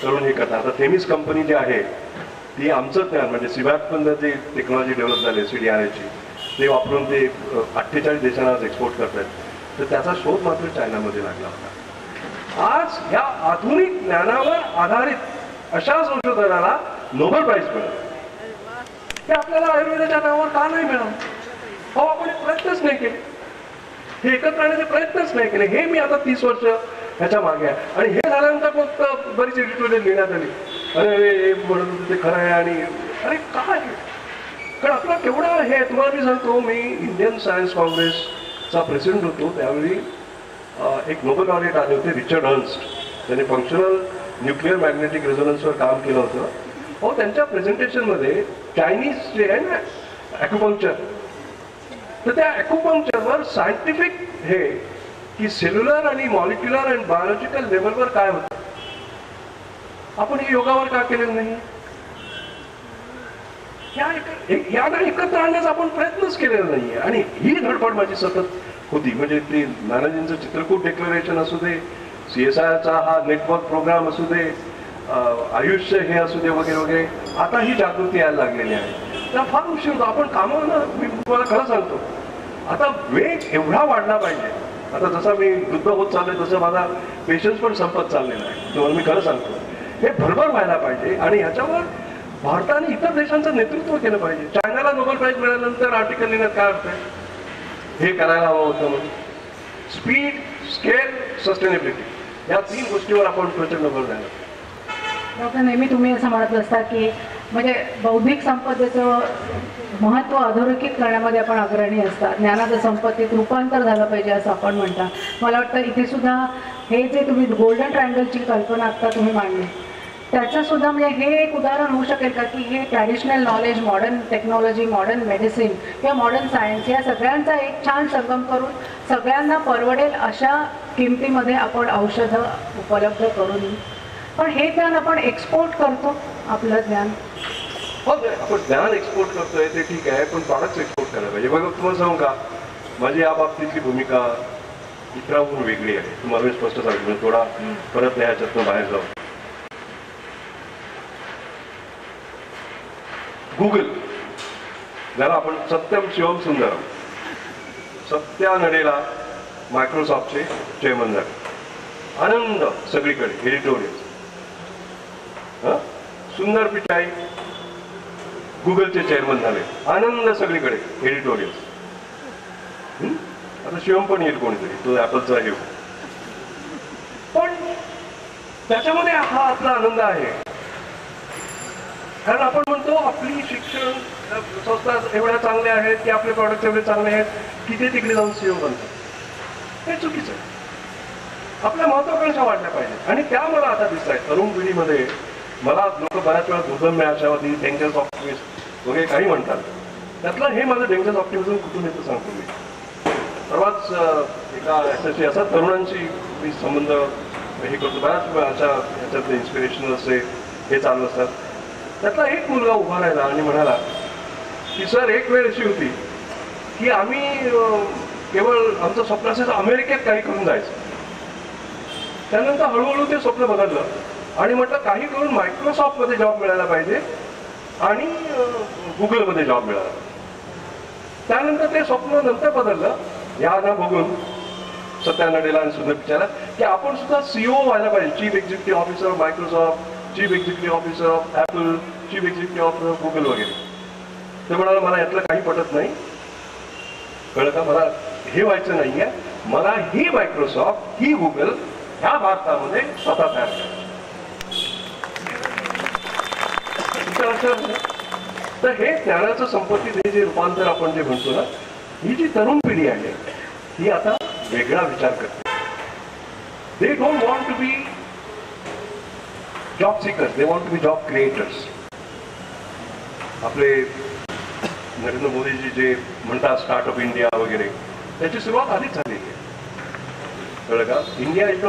करून हे करता. आता थेमिस कंपनी जी आहे ती आमचं ज्ञान म्हणजे सिबॅकमधनं जे टेक्नॉलॉजी डेव्हलप झाली CDRAची, ते वापरून ते 48 देशांना आज एक्सपोर्ट करतात. तर त्याचा शोध मात्र चायनामध्ये लागला होता. आज या आधुनिक ज्ञानावर आधारित अशा संशोधनाला नोबेल प्राइज मिळाला. हे आपल्याला आयुर्वेदाच्या नावावर का नाही मिळालं? हो, आपण प्रयत्नच नाही केले, हे एकत्र आणण्याचे प्रयत्नच नाही केले. हे मी आता 30 वर्ष ह्याच्या मागे आहे. आणि हे झाल्यानंतर मग बरीच एडिटोरियल लिहिण्यात आली, अरे म्हणत होते ते खरं आहे, आणि अरे काय, कारण आपला केवढा हे. तुम्हाला मी सांगतो, मी इंडियन सायन्स काँग्रेसचा प्रेसिडेंट होतो त्यावेळी. एक नोबेल लॉरेट आले होते, रिचर्ड अर्न्स्ट. त्यांनी फंक्शनल न्यूक्लिअर मॅग्नेटिक रेझोनन्सवर काम केलं होतं. हो, त्यांच्या प्रेझेंटेशनमध्ये चायनीज जे आहे ना ॲक्युपंक्चर, तर त्या ॲक्युपंक्चरवर सायंटिफिक हे की सेल्युलर आणि मॉलिक्युलर अँड बायोलॉजिकल लेवलवर काय होतं, आपण हे योगावर का केलेलं नाही? याला एकत्र आणण्याचा आपण प्रयत्नच केलेला नाहीये. आणि ही धडपड माझी सतत होती. म्हणजे ते नानाजींचं चित्रकूट डिक्लेरेशन असू दे, CSIRचा हा नेटवर्क प्रोग्राम असू दे, आयुष्य हे असू दे वगैरे वगैरे, आता ही जागृती यायला लागलेली आहे. तर फार उशीर होतो. आपण कामं ना, मी तुम्हाला खरं सांगतो, आता वेग एवढा वाढला पाहिजे. आता जसा मी वृद्ध होत चाललोय तसं माझा पेशन्स पण संपत चाललेला आहे. तुम्हाला मी खरं सांगतो, हे भरभर व्हायला पाहिजे. आणि ह्याच्यावर भारताने इतर देशांचं नेतृत्व केलं पाहिजे. चायनाला नोबेल प्राईज मिळाल्यानंतर आर्टिकल लिहिण्यात काय अर्थ आहे? हे करायला हवं होतं म्हणून. स्पीड, स्केल, सस्टेनेबिलिटी या 3 गोष्टीवर आपण प्रचंड भर द्यायला. डॉक्टर, नेहमी तुम्ही असं म्हणत असता की म्हणजे बौद्धिक संपदेचं महत्त्व अधोरेखित करण्यामध्ये आपण अग्रणी असतात. ज्ञानाचं संपत्तीत रूपांतर झालं पाहिजे असं आपण म्हणता. मला वाटतं इथे सुद्धा हे जे तुम्ही गोल्डन ट्रायंगलची कल्पना आत्ता तुम्ही मांडली, त्याचं सुद्धा म्हणजे हे एक उदाहरण होऊ शकेल का की हे traditional knowledge, modern technology, modern medicine किंवा मॉडर्न सायन्स या सगळ्यांचा एक छान संगम करून सगळ्यांना परवडेल अशा किमतीमध्ये आपण औषधं उपलब्ध करून, पण हे ज्ञान आपण एक्सपोर्ट करतो. आपलं ज्ञान आपण ज्ञान एक्सपोर्ट करतोय ते ठीक आहे, पण प्रॉडक्ट्स एक्सपोर्ट करायला पाहिजे. बघा, तुम्हाला सांगू का, माझी या बाबतीतली भूमिका इतरांहून वेगळी आहे. तुम्हाला मी स्पष्ट सांगितलं, थोडा परत ह्याच्यातून बाहेर जाऊ. गुगल, ज्याला आपण सत्यम शिवम सुंदरम, सत्या नडेला मायक्रोसॉफ्टचे चेअरमन झाले. आनंद सगळीकडे, एडिटोरियल. सुंदर पिचाई गुगलचे चेअरमन झाले. आनंद सगळीकडे, एडिटोरियल. आता शिवम पण येईल कोणीतरी, तो ऍपलचा हे. पण त्याच्यामध्ये हा आपला आनंद आहे. कारण आपण म्हणतो आपली शिक्षण संस्था एवढ्या चांगल्या आहेत की आपले प्रॉडक्ट एवढे चांगले आहेत की ते तिकडे जाऊन सीओ बनतात. हे चुकीचं आहे. आपल्या महत्वाकांक्षा वाढल्या पाहिजे. आणि त्या मला आता दिसत आहेत तरुण पिढीमध्ये. मला लोक बऱ्याच वेळा दुर्दम्य आशावादी, डेंजरस ऑप्टिमिस्ट वगैरे काही म्हणतात. त्यातलं हे माझं डेंजरस ऑप्टिमिझम कुठून येतं सांगतो मी. परवाच एका याच्याशी असा तरुणांशी मी संबंध हे करतो. बऱ्याच वेळा अशा ह्याच्यातले इन्स्पिरेशनल असे हे चालू असतात. त्यातला एक मुलगा उभा राहिला आणि म्हणाला की सर, एक वेळ अशी होती की आम्ही केवळ आमचं स्वप्न असायचं अमेरिकेत काही करून जायचं. त्यानंतर हळूहळू ते स्वप्न बदललं आणि म्हटलं काही करून मायक्रोसॉफ्टमध्ये जॉब मिळायला पाहिजे आणि गुगलमध्ये जॉब मिळाला. त्यानंतर ते स्वप्न नंतर बदललं. याना बघून सत्या नडेला आणि सुंदर पिचाईला की आपण सुद्धा सीईओ व्हायला पाहिजे. Chief executive officer of Microsoft, chief executive officer of Apple, chief executive officer of Google वगैरे. ते म्हणाला मला यातलं काही पटत नाही. कळलं का? मला हे व्हायचं नाहीये. मला ही मायक्रोसॉफ्ट, ही गुगल ह्या भारतामध्ये स्वतः तयार करायचं. तर हे ज्ञानाचं संपत्तीत हे जे रूपांतर आपण जे म्हणतो ना, ही जी तरुण पिढी आहे ही आता वेगळा विचार करते. They don't want to be job seekers, they want to be job creators. आपले नरेंद्र मोदीजी जे म्हणतात स्टार्टअप इंडिया वगैरे, त्याची सुरुवात आधीच झालेली आहे. कळलं का? India is the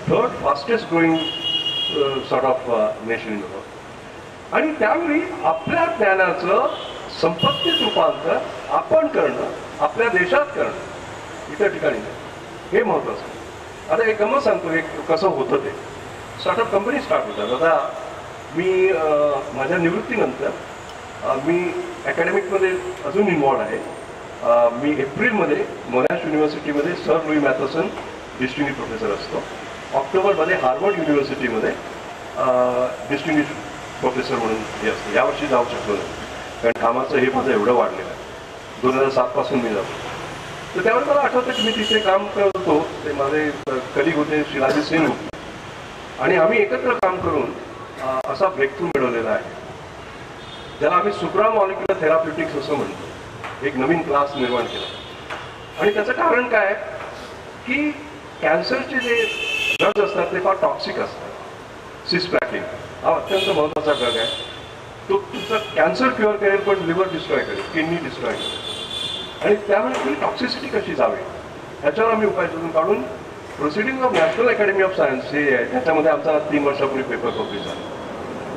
3rd fastest growing sort of nation in the world. आणि त्यावेळी आपल्या ज्ञानाचं संपत्तीत रूपांतर आपण करणं, आपल्या देशात करणं, इतर ठिकाणी हे महत्वाचं. आता एक गमत सांगतो, एक कसं होतं ते. स्टार्टअप कंपनी स्टार्ट होतात. आता मी माझ्या निवृत्तीनंतर मी अकॅडमिकमध्ये अजून इन्वॉल्ड आहे. मी एप्रिलमध्ये मोनॅश युनिव्हर्सिटीमध्ये सर लुई मॅथसन डिस्टिंग्विश प्रोफेसर असतो. ऑक्टोबरमध्ये हार्वर्ड युनिव्हर्सिटीमध्ये डिस्टिंग्विश प्रोफेसर म्हणून हे असतं. यावर्षी जाऊ शकतो नाही कारण कामाचं हे माझं एवढं वाढलेलं आहे. 2007 पासून मी जातो. तर त्यावेळी मला आठवतं की मी तिथे काम करत होतो. ते माझे कलिग होते शिलाजी सिंग आणि आम्ही एकत्र काम करून असा ब्रेकथ्रू मिळवलेला आहे ज्याला आम्ही सुप्रा मॉलिक्युलर थेराप्युटिक्स असं म्हणतो. एक नवीन क्लास निर्माण केला. आणि त्याचं कारण काय की कॅन्सरचे जे ड्रग्ज असतात ते फार टॉक्सिक असतात. सिस्प्लॅटिन हा अत्यंत महत्त्वाचा ड्रग आहे. तो तुमचा कॅन्सर क्युअर करेल पण लिव्हर डिस्ट्रॉय करेल, किडनी डिस्ट्रॉय करेल. आणि त्यामुळे ती टॉक्सिसिटी कशी जावी ह्याच्यावर आम्ही उपाय शोधून काढून proceeding of national academy of science हे आहे त्याच्यामध्ये आमचा 3 वर्षापूर्वी पेपर पब्लिश झाला.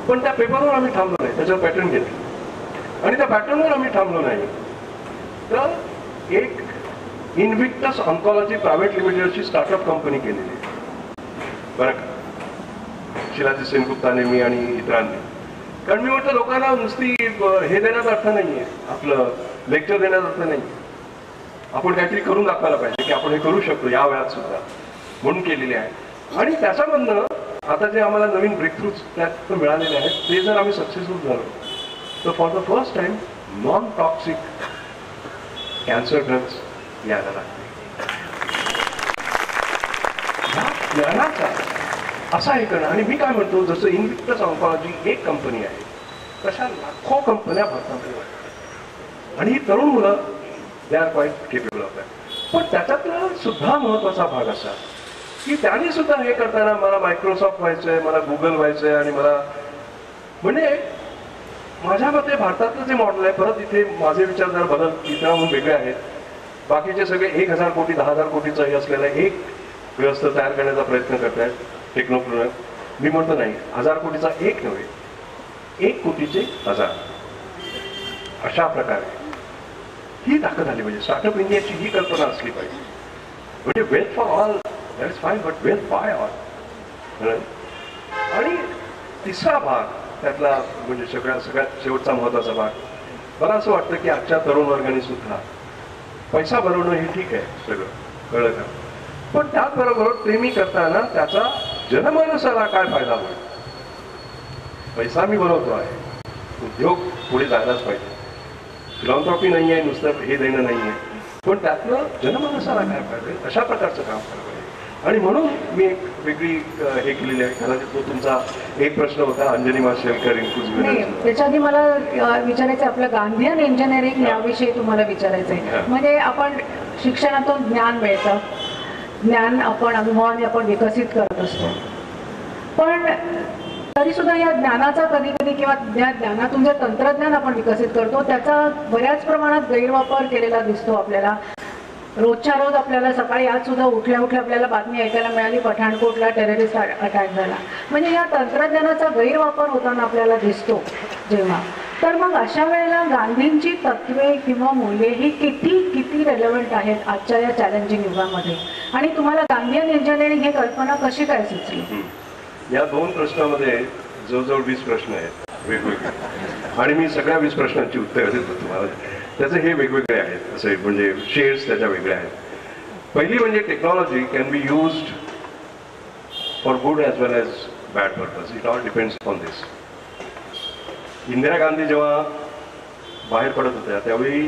पण त्या पेपरवर आम्ही थांबलो नाही, त्याच्यावर पॅटर्न घेतले आणि त्या पॅटर्नवर आम्ही थांबलो नाही. तर एक इनव्हिक्टस ऑन्कॉलॉजी प्रायव्हेट लिमिटेडची स्टार्टअप कंपनी केलेली. बरं का, शिलाजी सेनगुप्ताने, मी आणि इतरांनी. कारण मी म्हटलं लोकांना नुसती हे देण्याचा अर्थ नाहीये, आपलं लेक्चर देण्याचा अर्थ नाही, आपण काहीतरी करून दाखवायला पाहिजे की आपण हे करू शकतो या वेळात सुद्धा, म्हणून केलेले आहे. आणि त्याच्यामधनं आता जे आम्हाला नवीन ब्रेकथ्रूज त्यात मिळालेले आहेत ते जर आम्ही सक्सेसफुल झालो तर for the first time non toxic cancer drugs यायला लागते. ज्ञानाचा असा हे करणं. आणि मी काय म्हणतो, जसं इन्व्हिक्टस ऑन्कॉलॉजी एक कंपनी आहे, तशा लाखो कंपन्या भारतामध्ये वाटतात आणि ही तरुण मुलं they are quite capable of that. पण त्याच्यातला सुद्धा महत्वाचा भाग असा की त्यांनी सुद्धा हे करताना मला मायक्रोसॉफ्ट व्हायचंय, मला गुगल व्हायचंय, आणि मला म्हणजे माझ्या मते भारतातलं जे मॉडेल आहे, परत इथे माझे विचार जरा बदल इतरांहून वेगळे आहेत. बाकीचे सगळे 1000 कोटी 10,000 कोटीचं हे असलेलं एक व्यवस्था तयार करण्याचा प्रयत्न करतायत टेक्नोप्रोनर. मी म्हणतो नाही, 1000 कोटीचा एक नव्हे, 1 कोटीचे 1000, अशा प्रकारे ही ताकद आली पाहिजे. स्टार्टअप इंडियाची ही कल्पना असली पाहिजे. म्हणजे wealth for all that is fine, but wealth by all. आणि तिसरा भाग त्यातला म्हणजे सगळ्यात शेवटचा महत्वाचा भाग, मला असं वाटतं की आजच्या तरुण वर्गाने सुद्धा पैसा बनवणं हे ठीक आहे सगळं, कळलं का, पण त्याचबरोबर प्रेमी करताना त्याचा जनमानसाला काय फायदा होईल. पैसा मी बनवतो आहे, उद्योग पुढे जायलाच पाहिजे, फिलॉन्थ्रॉपी नाही आहे, नुसतं हे देणं नाही आहे, पण त्यातनं जनमानसाला काय फायदा होईल अशा प्रकारचं काम करावं. आणि म्हणून मी एक वेगळी हे केलेली आहे. कदाचित तो तुमचा एक प्रश्न होता, अंजनी माशेलकर इन्क्लुझिव्ह. त्याच्या आधी मला विचारायचं आपलं गांधीयन इंजिनिअरिंग याविषयी तुम्हाला विचारायचं आहे. म्हणजे आपण शिक्षणातून ज्ञान मिळतं, ज्ञान आपण अनुभवाने आपण विकसित करत असतो, पण तरी सुद्धा या ज्ञानाचा कधी कधी किंवा या ज्ञानातून जे तंत्रज्ञान आपण विकसित करतो त्याचा बऱ्याच प्रमाणात गैरवापर केलेला दिसतो आपल्याला. रोजच्या रोज आपल्याला सकाळी आज सुद्धा उठल्या उठल्या आपल्याला बातमी ऐकायला मिळाली, पठाणकोटला टेररिस्ट अटॅक झाला. म्हणजे या तंत्रज्ञानाचा गैरवापर होताना आपल्याला दिसतो जेव्हा, तर मग अशा वेळेला गांधींची तत्वे किंवा मूल्ये ही किती रेलेव्हंट आहेत आजच्या या चॅलेंजिंग युगामध्ये. आणि तुम्हाला गांधीयन इंजिनिअरिंग ही कल्पना कशी काय सुचली? या 2 प्रश्नामध्ये जवळजवळ 20 प्रश्न आहेत वेगवेगळे, आणि मी सगळ्या 20 प्रश्नांची उत्तरं देतो तुम्हाला. त्याचे हे वेगवेगळे आहेत, असे म्हणजे शेड्स त्याच्या वेगळे आहेत. पहिली म्हणजे technology can be used for good as well as bad purpose. It all depends on this. Indira Gandhi जेव्हा बाहेर पडत होत्या त्यावेळी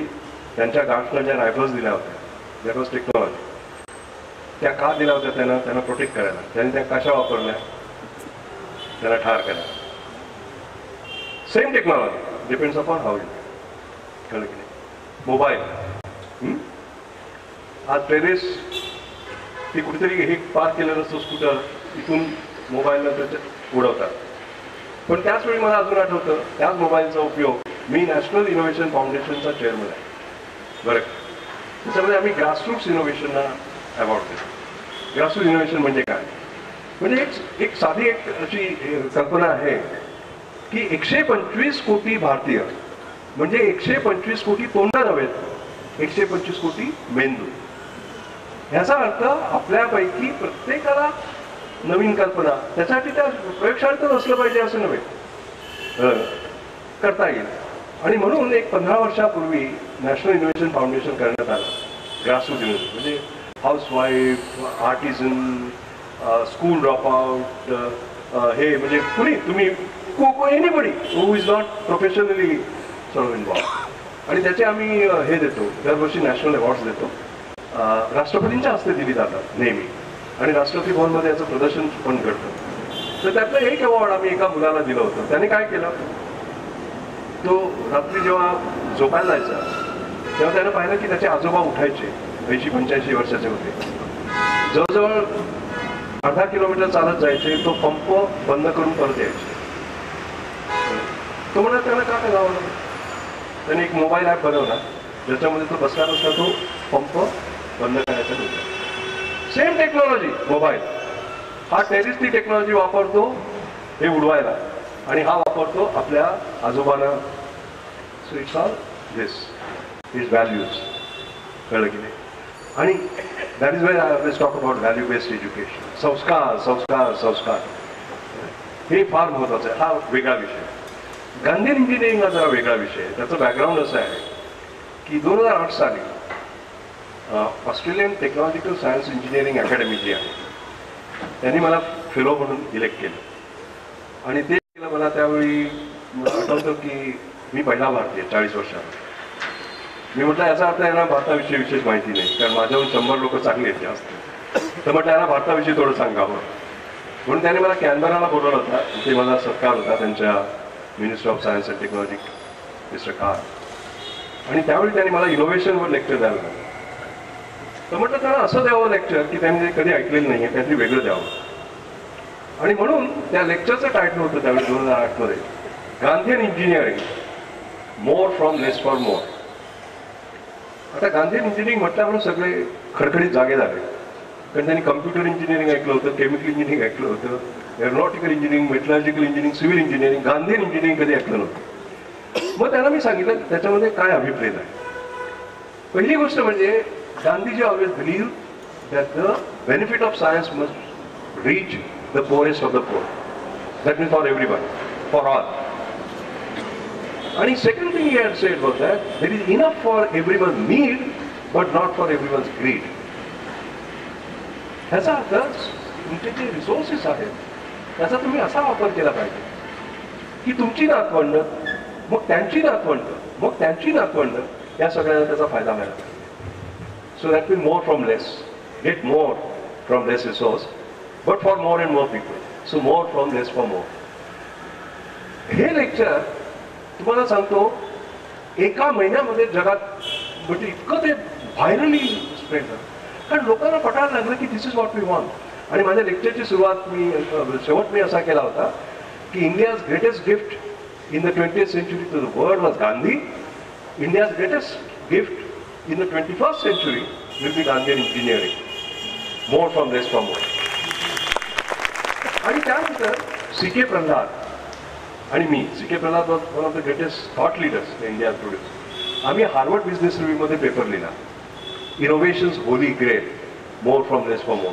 त्यांच्या गार्ड्सला ज्या रायफल्स दिल्या होत्या, दॅट वॉज टेक्नॉलॉजी. त्या का दिल्या होत्या? त्यांना प्रोटेक्ट करायला. त्यांनी त्या कशा वापरल्या? त्यांना ठार करायला. Same technology depends upon how you. कळलं की नाही? मोबाईल, आज टेरेस ती कुठेतरी हे पार केलेलं असतं स्कूटर, तिथून मोबाईलला त्याच्यात उडवतात. पण त्याचवेळी मला अजून आठवतं, त्याच मोबाईलचा उपयोग, मी नॅशनल इनोव्हेशन फाउंडेशनचा चेअरमन आहे बरं. त्याच्यामध्ये आम्ही ग्रासरूट्स इनोव्हेशनला अवॉर्ड देतो. ग्रासरूट इनोव्हेशन म्हणजे काय? म्हणजे एक साधी एक अशी कल्पना आहे की 125 कोटी भारतीय म्हणजे 125 कोटी तोंड नव्हेत, 125 कोटी मेंदू. ह्याचा अर्थ आपल्यापैकी प्रत्येकाला नवीन कल्पना, त्यासाठी त्या प्रयोगशाळेतच असलं पाहिजे असं नव्हे, करता येईल. आणि म्हणून एक 15 वर्षापूर्वी नॅशनल इनोव्हेशन फाउंडेशन करण्यात आलं. ग्रासरूट इनोव्हेशन म्हणजे हाऊसवाईफ, आर्टिझन, स्कूल ड्रॉपआउट, हे म्हणजे कुणी तुम्ही anybody who is not professionally sort involve. आणि त्याचे आम्ही हे देतो, दरवर्षी नॅशनल अवॉर्ड्स देतो. राष्ट्रपतींच्या हस्ते दिली जातात नेहमी, आणि राष्ट्रपती भवनमध्ये याचं प्रदर्शन पण घडतं. तर त्यातलं एक अवॉर्ड आम्ही एका मुलाला दिलं होतं. त्याने काय केलं, तो रात्री जेव्हा झोपायला जायचा तेव्हा त्यानं पाहिलं की त्याचे आजोबा उठायचे, 80-85 वर्षाचे होते, जवळजवळ अर्धा किलोमीटर चालत जायचे, तो पंप बंद करून परत यायचे. तो म्हणत त्याला का करावं लागलं? त्याने एक मोबाईल ॲप बनवला ज्याच्यामध्ये तो बसला तो पंप बंद करायचा होता. सेम टेक्नॉलॉजी मोबाईल, हा टेरिस ती टेक्नॉलॉजी वापरतो हे उडवायला, आणि हा वापरतो आपल्या आजोबांना. So it's all this is values. कळलं की नाही? आणि that is where I always talk about value based education. संस्कार संस्कार संस्कार हे फार महत्वाचं आहे. हा वेगळा विषय. गांधी इंजिनिअरिंग हा जरा वेगळा विषय आहे. त्याचं बॅकग्राऊंड असं आहे की 2008 साली Australian technological science engineering academy जी आहे त्यांनी मला फेलो म्हणून इलेक्ट केलं आणि ते केलं. मला त्यावेळी आठवतं की मी पहिला भारतीय 40 वर्षात. मी म्हटलं याचा अर्थ यांना भारताविषयी विशेष माहिती नाही, कारण माझ्याहून 100 लोक चांगले आहेत जास्त. तर म्हटलं यांना भारताविषयी थोडं सांगावं म्हणून त्याने मला कॅनबराला बोलवलं होता. ते मला सत्कार होता त्यांच्या minister of science and technology mister car. आणि त्यावेळी त्यांनी मला इनोव्हेशनवर लेक्चर द्यावं लागलं. तर म्हटलं त्यांना असं द्यावं लेक्चर की त्यांनी कधी ऐकलेलं नाही आहे, काहीतरी वेगळं द्यावं. आणि म्हणून त्या लेक्चरचं टायटल होतं त्यावेळी 2008 मध्ये Gandhian engineering more from less for मोर. आता गांधीयन इंजिनिअरिंग म्हटलं म्हणून सगळे खडखडीत जागे झाले, कारण त्यांनी कम्प्युटर इंजिनिअरिंग ऐकलं होतं, केमिकल इंजिनिअरिंग ऐकलं होतं, aeronautical engineering, metallurgical engineering, civil engineering, Gandhian engineering कधी ऐकलं नव्हतं. मग त्यांना मी सांगितलं त्याच्यामध्ये काय अभिप्रेत आहे. पहिली गोष्ट म्हणजे Gandhiji always believe that the benefit of science must reach the poorest of the poor. That means for everyone, for all. आणि second thing he had said was that there is enough for everyone need but not for everyone's greed. ह्याचा अर्थ तुमचे जे रिसोर्सेस आहेत त्याचा तुम्ही असा वापर केला पाहिजे की तुमची नातवंड, मग त्यांची नातवंड, मग त्यांची नातवंड, या सगळ्यांना त्याचा फायदा मिळाला पाहिजे. So that mean more from less, get more from less resource but for more and more people. So more from less for मोर. हे लेक्चर तुम्हाला सांगतो एका महिन्यामध्ये जगात म्हणजे इतकं ते व्हायरली स्प्रेड झालं, कारण लोकांना पटायला लागलं की दिस इज व्हॉट वी वॉन्ट. आणि माझ्या लेक्चरची सुरुवात शेवट मी असा केला होता की India's greatest gift in the 20th century to the world was Gandhi. India's greatest gift in the 21st century will be Gandhian engineering, more from less from more. आणि त्यानंतर सी.के. प्रल्हाद आणि मी. C K. Prahalad was one of the greatest thought leaders India produce. आम्ही हार्वर्ड बिझनेस रिव्ह्यूमध्ये पेपर लिहिला, innovation's holy grail, more from less for more,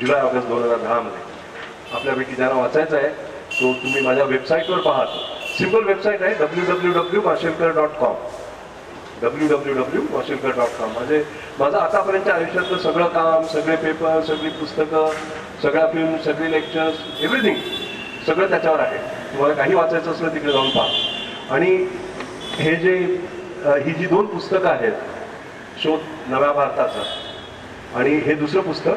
जुलै ऑगस्ट 2010 मध्ये. आपल्यापैकी ज्यांना वाचायचं आहे तो तुम्ही माझ्या वेबसाईटवर पाहत. सिम्पल वेबसाईट आहे www.mashelkar.com. www.mashelkar.com. म्हणजे माझं आतापर्यंतच्या आयुष्यातलं सगळं काम, सगळे पेपर, सगळी पुस्तकं, सगळ्या फिल्म, सगळे लेक्चर्स, एव्हरीथिंग सगळं त्याच्यावर आहे. तुम्हाला काही वाचायचं असलं तिकडे जाऊन पहा. आणि हे जे ही जी 2 पुस्तकं आहेत, शोध नव्या भारताचा आणि हे दुसरं पुस्तक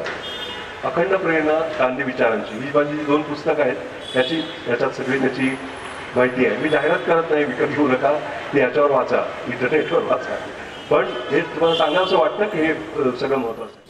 अखंड प्रेरणा गांधी विचारांची, ही माझी जी 2 पुस्तकं आहेत याच्यात सगळी त्याची माहिती आहे. मी जाहिरात करत नाही, विकत घेऊ नका, ते याच्यावर वाचा, इंटरनेटवर वाचा. पण हे तुम्हाला सांगावं असं वाटतं की हे सगळं महत्त्वाचं आहे.